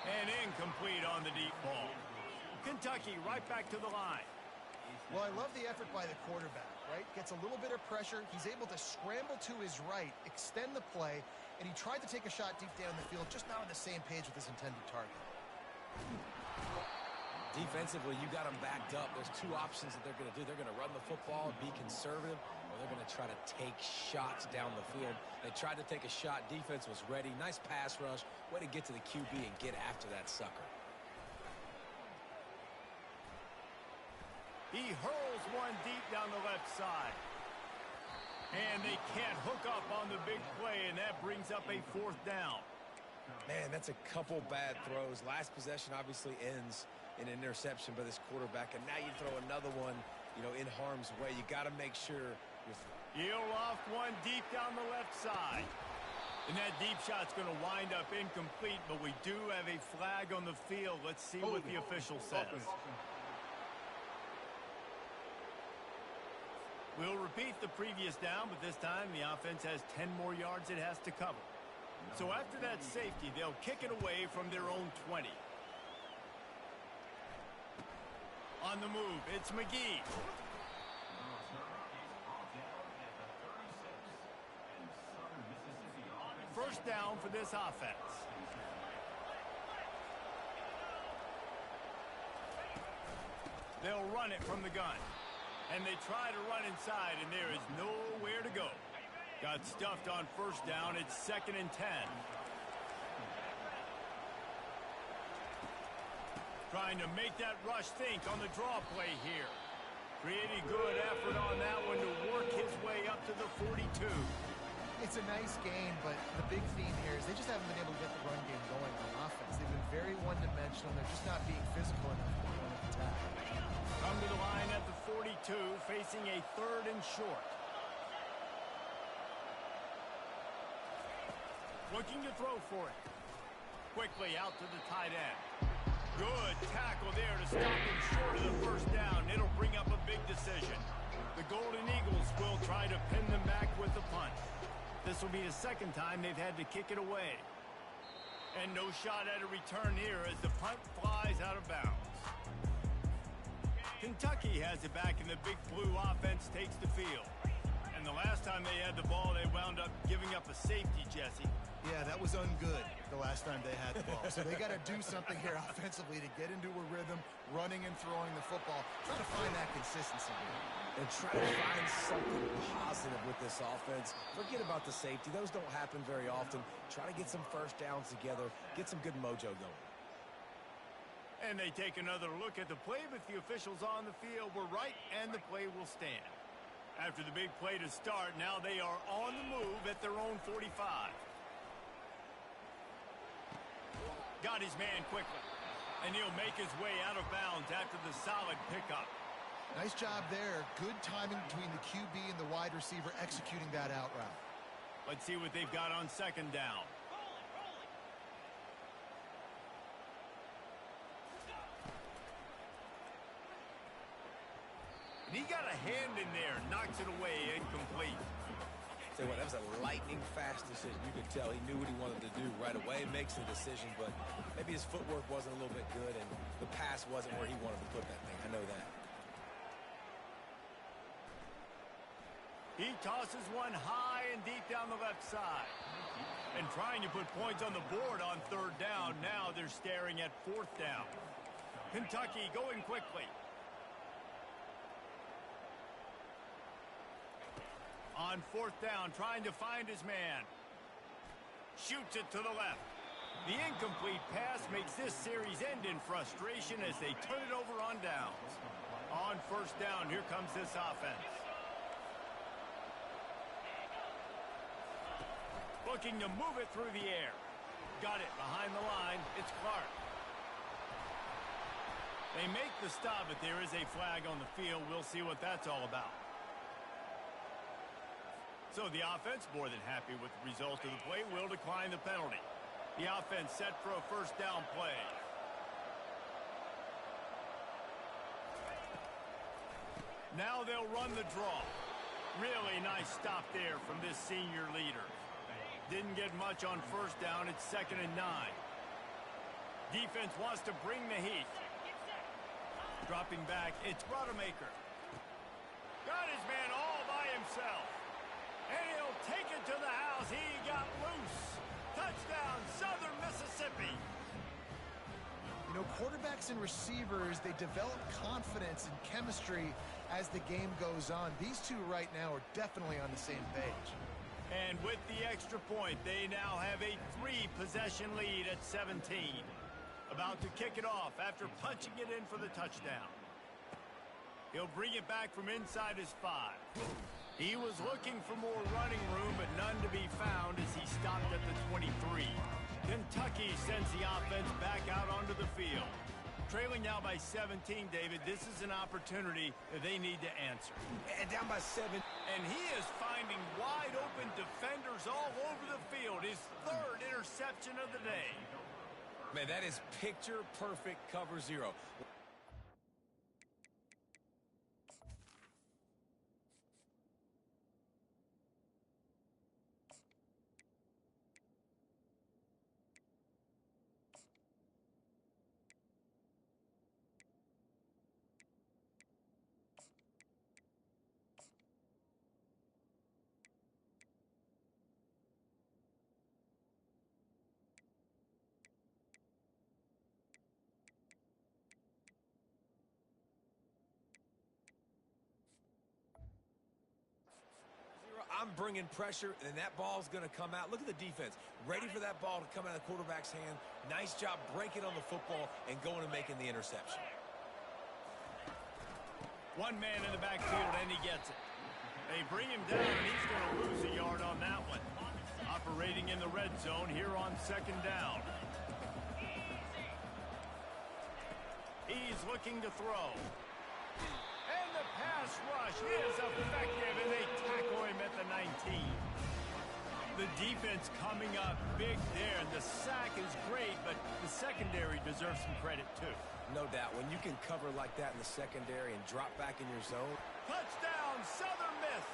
And incomplete on the deep ball. Kentucky right back to the line. Well, I love the effort by the quarterback, right? Gets a little bit of pressure. He's able to scramble to his right, extend the play, and he tried to take a shot deep down the field, just not on the same page with his intended target. Defensively, you got them backed up. There's 2 options that they're going to do. They're going to run the football and be conservative, or they're going to try to take shots down the field. They tried to take a shot. Defense was ready. Nice pass rush. Way to get to the QB and get after that sucker. He hurls one deep down the left side. And they can't hook up on the big play, and that brings up a 4th down. Man, that's a couple bad throws. Last possession obviously ends in an interception by this quarterback, and now you throw another one, in harm's way. You got to make sure. He'll loft one deep down the left side. And that deep shot's going to wind up incomplete, but we do have a flag on the field. Let's see what the official says. We'll repeat the previous down, but this time the offense has 10 more yards it has to cover. So after that safety, they'll kick it away from their own 20. On the move, it's McGee. First down for this offense. They'll run it from the gun. And they try to run inside, and there is nowhere to go. Got stuffed on first down. It's 2nd and 10. Trying to make that rush think on the draw play here. Pretty good effort on that one to work his way up to the 42. It's a nice game, but the big theme here is they just haven't been able to get the run game going on offense. They've been very one-dimensional. They're just not being physical enough to go into attack. Come to the line at the 42, facing a 3rd and short. Looking to throw for it. Quickly out to the tight end. Good tackle there to stop him short of the first down. It'll bring up a big decision. The Golden Eagles will try to pin them back with the punt. This will be the 2nd time they've had to kick it away. And no shot at a return here as the punt flies out of bounds. Kentucky has it back, and the Big Blue offense takes the field. And the last time they had the ball, they wound up giving up a safety, Jesse. Yeah, that was ungood the last time they had the ball. So they got to do something here offensively to get into a rhythm, running and throwing the football. Try to find that consistency. And try to find something positive with this offense. Forget about the safety. Those don't happen very often. Try to get some first downs together. Get some good mojo going. And they take another look at the play, but the officials on the field were right, and the play will stand. After the big play to start, now they are on the move at their own 45. Got his man quickly, and he'll make his way out of bounds after the solid pickup. Nice job there. Good timing between the QB and the wide receiver executing that out route. Let's see what they've got on 2nd down. And he got a hand in there, knocks it away, incomplete. Tell you what, that was a lightning-fast decision. You could tell he knew what he wanted to do right away, makes the decision, but maybe his footwork wasn't a little bit good, and the pass wasn't where he wanted to put that thing. I know that. He tosses one high and deep down the left side. And trying to put points on the board on 3rd down. Now they're staring at 4th down. Kentucky going quickly. On 4th down, trying to find his man. Shoots it to the left. The incomplete pass makes this series end in frustration as they turn it over on downs. On 1st down, here comes this offense. Looking to move it through the air. Got it behind the line. It's Clark. They make the stop, but there is a flag on the field. We'll see what that's all about. So the offense, more than happy with the result of the play, will decline the penalty. The offense set for a 1st down play. Now they'll run the draw. Really nice stop there from this senior leader. Didn't get much on 1st down. It's 2nd and 9. Defense wants to bring the heat. Dropping back, it's Rodemaker. Got his man all by himself. And he'll take it to the house. He got loose. Touchdown, Southern Mississippi. You know, quarterbacks and receivers, they develop confidence and chemistry as the game goes on. These two right now are definitely on the same page. And with the extra point, they now have a 3-possession lead at 17. About to kick it off after punching it in for the touchdown. He'll bring it back from inside his 5. He was looking for more running room, but none to be found as he stopped at the 23. Kentucky sends the offense back out onto the field. Trailing now by 17, David. This is an opportunity that they need to answer. And down by 7. And he is finding wide-open defenders all over the field. His 3rd interception of the day. Man, that is picture-perfect cover 0. I'm bringing pressure, and that ball's going to come out. Look at the defense. Ready for that ball to come out of the quarterback's hand. Nice job breaking on the football and going and making the interception. One man in the backfield, and he gets it. They bring him down, and he's going to lose a yard on that one. Operating in the red zone here on second down. He's looking to throw. And the pass rush is effective, and they tackle him at the 19. The defense coming up big there, and the sack is great, but the secondary deserves some credit too. No doubt. When you can cover like that in the secondary and drop back in your zone. Touchdown, Southern Miss.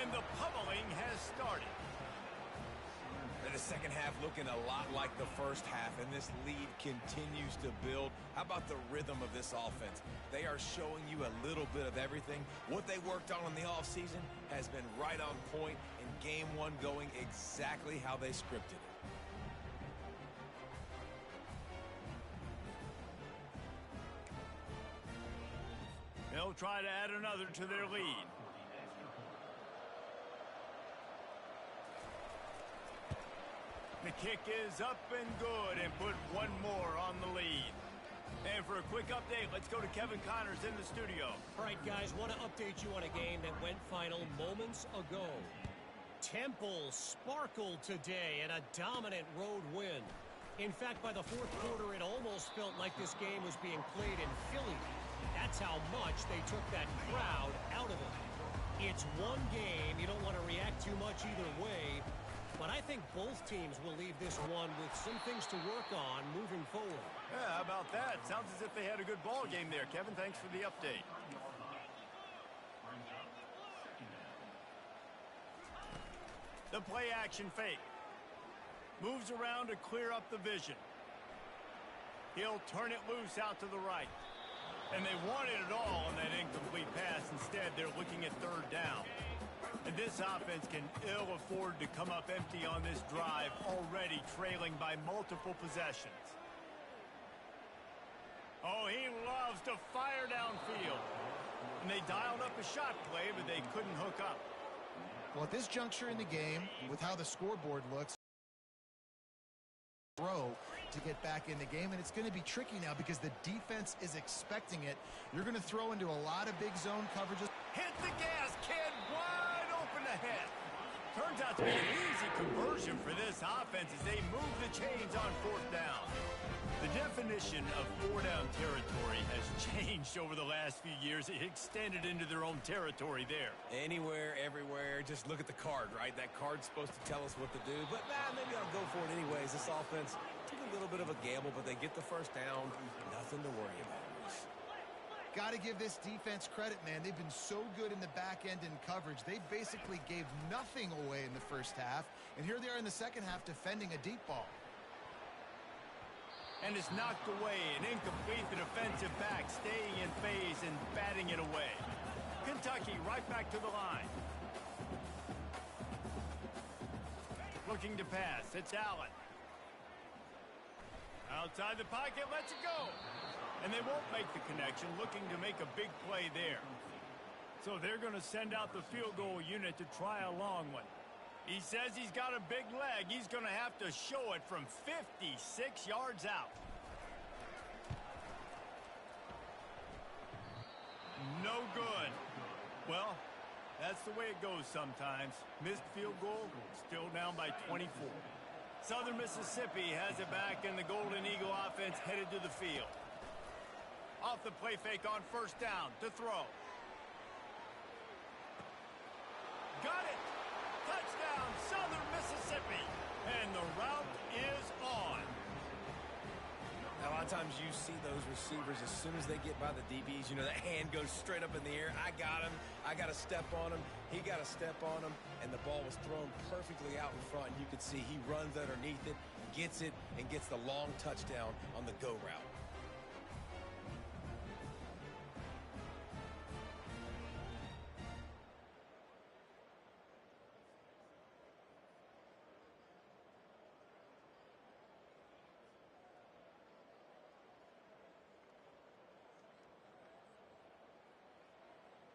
And the pummeling has started. And the second half looking a lot like the first half, and this lead continues to build. How about the rhythm of this offense? They are showing you a little bit of everything. What they worked on in the offseason has been right on point, and game one going exactly how they scripted it. They'll try to add another to their lead. The kick is up and good, and put one more on the lead. And for a quick update, let's go to Kevin Connors in the studio. All right, guys, want to update you on a game that went final moments ago. Temple sparkled today in a dominant road win. In fact, by the fourth quarter, it almost felt like this game was being played in Philly. That's how much they took that crowd out of it. It's one game. You don't want to react too much either way. But I think both teams will leave this one with some things to work on moving forward. Yeah, how about that? Sounds as if they had a good ball game there. Kevin, thanks for the update. The play action fake. Moves around to clear up the vision. He'll turn it loose out to the right. And they wanted it all on that incomplete pass. Instead, they're looking at third down. And this offense can ill afford to come up empty on this drive, already trailing by multiple possessions. Oh, he loves to fire downfield. And they dialed up a shot play, but they couldn't hook up. Well, at this juncture in the game, with how the scoreboard looks, throw to get back in the game, and it's going to be tricky now because the defense is expecting it. You're going to throw into a lot of big zone coverages. Hit the gas, kid. Wide open ahead. Turns out to be an easy conversion for this offense as they move the chains on fourth down. The definition of four-down territory has changed over the last few years. It extended into their own territory there. Anywhere, everywhere, just look at the card, right? That card's supposed to tell us what to do, but maybe I'll go for it anyways. This offense took a little bit of a gamble, but they get the first down. Nothing to worry about. Got to give this defense credit, man. They've been so good in the back end in coverage. They basically gave nothing away in the first half, and here they are in the second half defending a deep ball. And it's knocked away and incomplete. The defensive back staying in phase and batting it away. Kentucky right back to the line. Looking to pass. It's Allen. Outside the pocket, lets it go. And they won't make the connection, looking to make a big play there. So they're going to send out the field goal unit to try a long one. He says he's got a big leg. He's going to have to show it from 56 yards out. No good. Well, that's the way it goes sometimes. Missed field goal, still down by 24. Southern Mississippi has it back, and the Golden Eagle offense headed to the field. Off the play fake on first down to throw. Got it. Touchdown, Southern Mississippi. And the route is on. Now, a lot of times you see those receivers, as soon as they get by the DBs, you know, that hand goes straight up in the air. I got him. I got to step on him. He got to step on him. And the ball was thrown perfectly out in front. You could see he runs underneath it, gets it, and gets the long touchdown on the go route.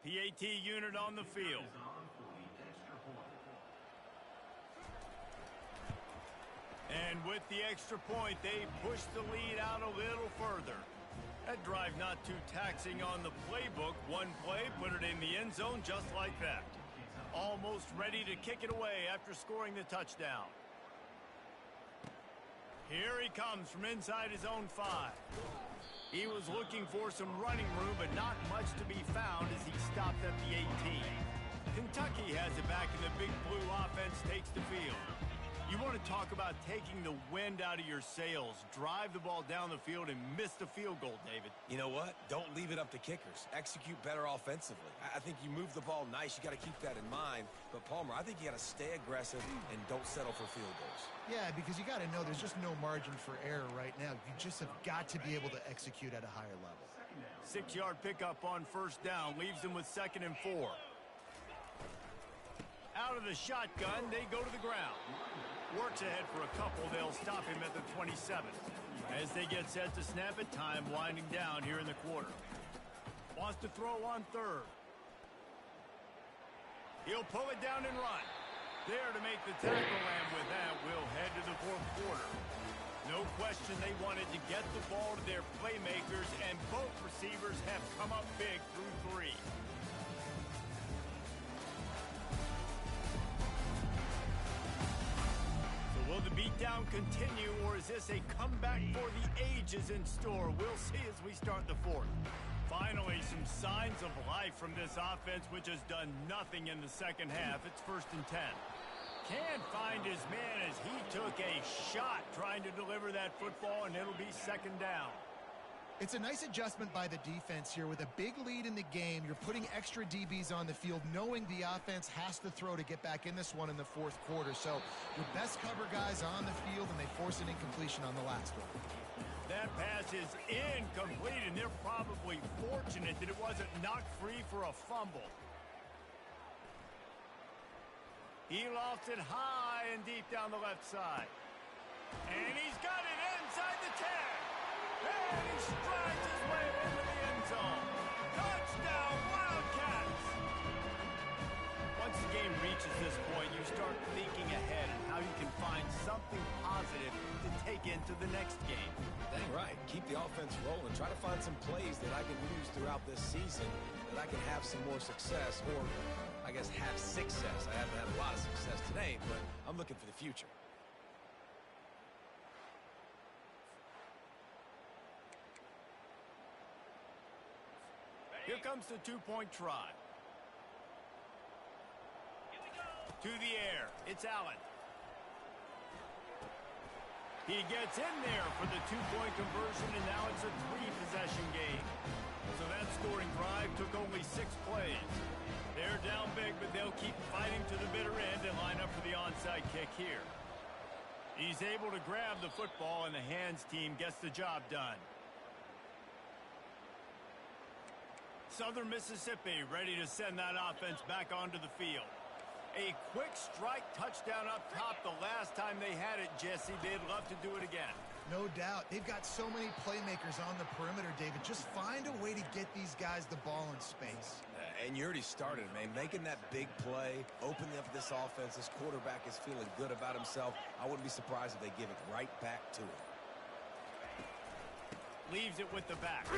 PAT unit on the field. And with the extra point, they push the lead out a little further. That drive not too taxing on the playbook. One play, put it in the end zone just like that. Almost ready to kick it away after scoring the touchdown. Here he comes from inside his own 5. He was looking for some running room, but not much to be found as he stopped at the 18. Kentucky has it back, and the Big Blue offense takes the field. You want to talk about taking the wind out of your sails. Drive the ball down the field and miss the field goal, David. You know what? Don't leave it up to kickers. Execute better offensively. I think you move the ball nice. You got to keep that in mind. But, Palmer, I think you got to stay aggressive and don't settle for field goals. Yeah, because you got to know there's just no margin for error right now. You just have got to be able to execute at a higher level. 6-yard pickup on first down leaves them with 2nd and 4. Out of the shotgun, they go to the ground. Works ahead for a couple. They'll stop him at the 27. As they get set to snap it, time winding down here in the quarter. Wants to throw on 3rd. He'll pull it down and run. There to make the tackle, and with that, we'll head to the 4th quarter. No question they wanted to get the ball to their playmakers, and both receivers have come up big through 3. Will the beatdown continue, or is this a comeback for the ages in store? We'll see as we start the 4th. Finally, some signs of life from this offense, which has done nothing in the second half. It's 1st and 10. Can't find his man as he took a shot trying to deliver that football, and it'll be 2nd down. It's a nice adjustment by the defense here. With a big lead in the game, you're putting extra DBs on the field, knowing the offense has to throw to get back in this one in the 4th quarter. So your best cover guys on the field, and they force an incompletion on the last one. That pass is incomplete, and they're probably fortunate that it wasn't knocked free for a fumble. He lofts it high and deep down the left side. And he's got it inside the 10. And he strides his way into the end zone. Touchdown, Wildcats! Once the game reaches this point, you start thinking ahead and how you can find something positive to take into the next game. Dang right. Keep the offense rolling. Try to find some plays that I can use throughout this season that I can have some more success, or I guess have success. I haven't had a lot of success today, but I'm looking for the future. Here comes the 2-point try. To the air. It's Allen. He gets in there for the 2-point conversion, and now it's a 3-possession game. So that scoring drive took only 6 plays. They're down big, but they'll keep fighting to the bitter end and line up for the onside kick here. He's able to grab the football, and the hands team gets the job done. Southern Mississippi ready to send that offense back onto the field. A quick strike touchdown up top the last time they had it, Jesse. They'd love to do it again. No doubt. They've got so many playmakers on the perimeter, David. Just find a way to get these guys the ball in space. And you already started, man. Making that big play, opening up this offense. This quarterback is feeling good about himself. I wouldn't be surprised if they give it right back to him. Leaves it with the back.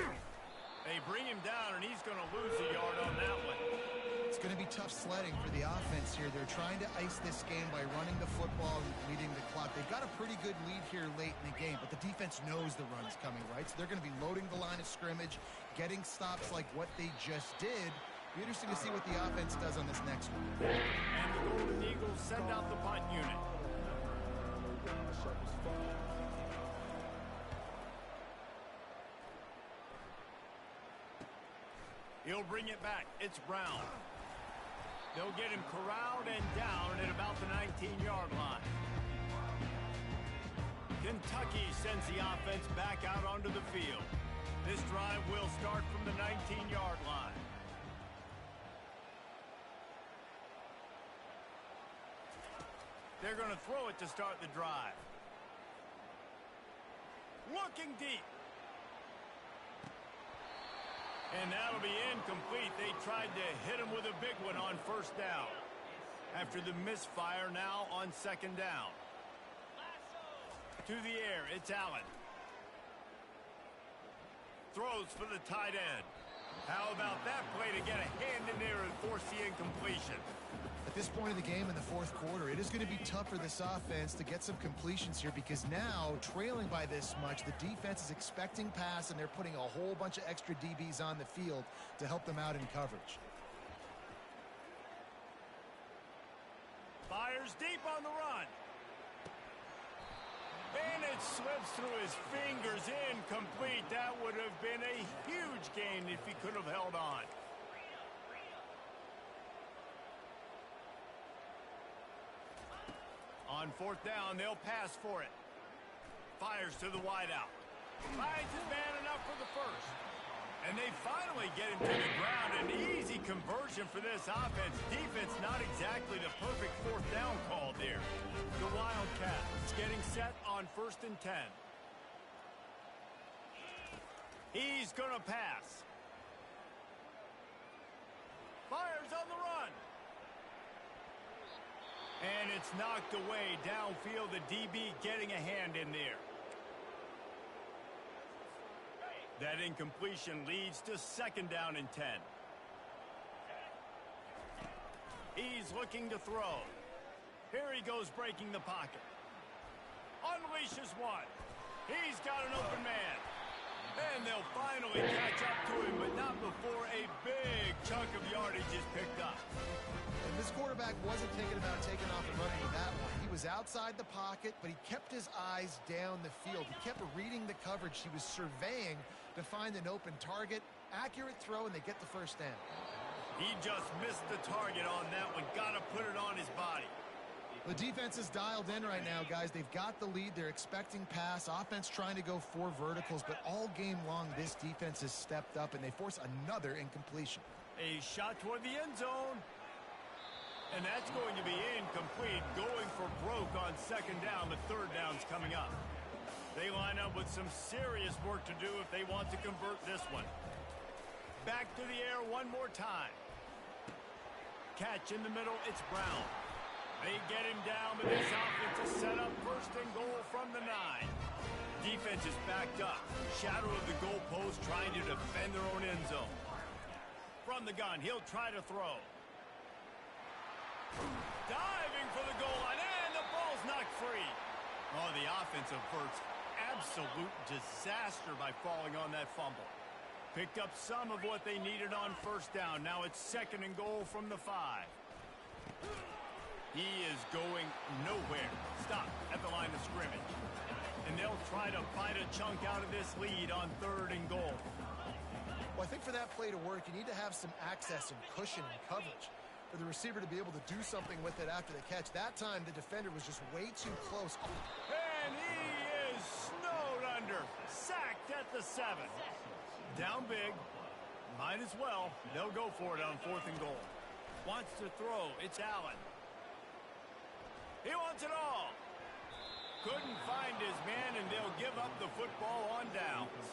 They bring him down, and he's going to lose a yard on that one. It's going to be tough sledding for the offense here. They're trying to ice this game by running the football and leading the clock. They've got a pretty good lead here late in the game, but the defense knows the run's coming, right? So they're going to be loading the line of scrimmage, getting stops like what they just did. Be interesting to see what the offense does on this next one. And the Golden Eagles send out the punt unit. He'll bring it back. It's Brown. They'll get him corralled and down at about the 19-yard line. Kentucky sends the offense back out onto the field. This drive will start from the 19-yard line. They're going to throw it to start the drive. Looking deep. And that'll be incomplete. They tried to hit him with a big one on first down. After the misfire, now on second down. To the air, it's Allen. Throws for the tight end. How about that play to get a hand in there and force the incompletion? At this point of the game in the fourth quarter, it is going to be tough for this offense to get some completions here because now, trailing by this much, the defense is expecting pass and they're putting a whole bunch of extra DBs on the field to help them out in coverage. Fires deep on the run. And it slips through his fingers, incomplete. That would have been a huge gain if he could have held on. On fourth down, they'll pass for it. Fires to the wideout. Finds his man enough for the first. And they finally get him to the ground. An easy conversion for this offense. Defense not exactly the perfect fourth down call there. The Wildcats getting set on 1st and 10. He's going to pass. Fires on the run. And it's knocked away downfield. The DB getting a hand in there. That incompletion leads to 2nd down and 10. He's looking to throw. Here he goes breaking the pocket. Unleashes one. He's got an open man. And they'll finally catch up to him, but not before a big chunk of yardage is picked up. And this quarterback wasn't thinking about taking off and running with that one. He was outside the pocket, but he kept his eyes down the field. He kept reading the coverage. He was surveying to find an open target. Accurate throw, and they get the first down. He just missed the target on that one. Got to put it on his body. The defense is dialed in right now, guys. They've got the lead. They're expecting pass. Offense trying to go 4 verticals, but all game long, this defense has stepped up, and they force another incompletion. A shot toward the end zone. And that's going to be incomplete. Going for broke on 2nd down. The 3rd down's coming up. They line up with some serious work to do if they want to convert this one. Back to the air one more time. Catch in the middle, it's Brown. They get him down, but this offense is set up 1st and goal from the 9. Defense is backed up. Shadow of the goalpost trying to defend their own end zone. From the gun, he'll try to throw. Diving for the goal line, and the ball's knocked free. Oh, the offense averts absolute disaster by falling on that fumble. Picked up some of what they needed on 1st down. Now it's 2nd and goal from the 5. He is going nowhere. Stop at the line of scrimmage. And they'll try to fight a chunk out of this lead on 3rd and goal. Well, I think for that play to work, you need to have some access and cushion and coverage for the receiver to be able to do something with it after the catch. That time, the defender was just way too close. And he is snowed under. Sacked at the 7. Down big. Might as well. They'll go for it on 4th and goal. Wants to throw. It's Allen. He wants it all. Couldn't find his man, and they'll give up the football on downs.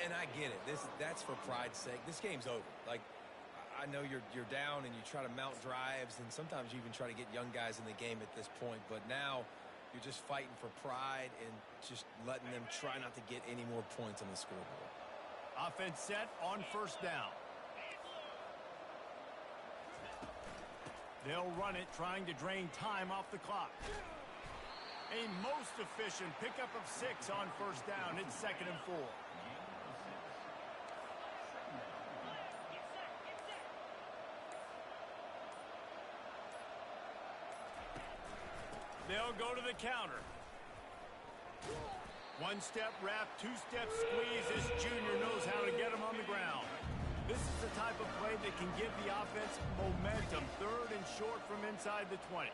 And I get it. That's for pride's sake. This game's over. Like, I know you're down and you try to mount drives, and sometimes you even try to get young guys in the game at this point. But now you're just fighting for pride and just letting them try not to get any more points on the scoreboard. Offense set on 1st down. They'll run it, trying to drain time off the clock. A most efficient pickup of 6 on 1st down. It's 2nd and 4. They'll go to the counter. 1-step wrap, 2-step squeeze. This junior knows how to get him on the ground. This is the type of play that can give the offense momentum. 3rd and short from inside the 20.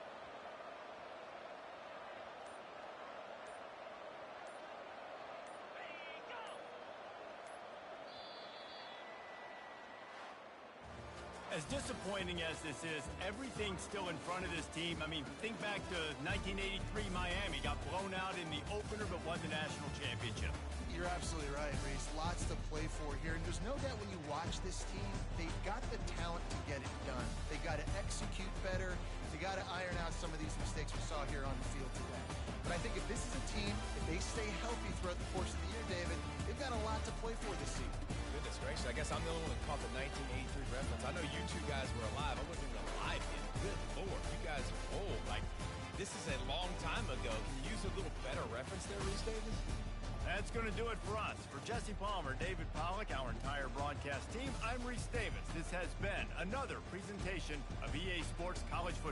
As disappointing as this is, everything's still in front of this team. I mean, think back to 1983 Miami. Got blown out in the opener, but won the national championship. You're absolutely right, Reese. Lots to play for here. And there's no doubt when you watch this team, they've got the talent to get it done. They got to execute better, You got to iron out some of these mistakes we saw here on the field today. But I think if this is a team, if they stay healthy throughout the course of the year, David, they've got a lot to play for this season. Goodness gracious, I guess I'm the only one that caught the 1983 reference. I know you two guys were alive. I wasn't even alive yet. Good Lord, you guys are old. Like, this is a long time ago. Can you use a little better reference there, Reese Davis? That's going to do it for us. For Jesse Palmer, David Pollack, our entire broadcast team, I'm Reese Davis. This has been another presentation of EA Sports College Football.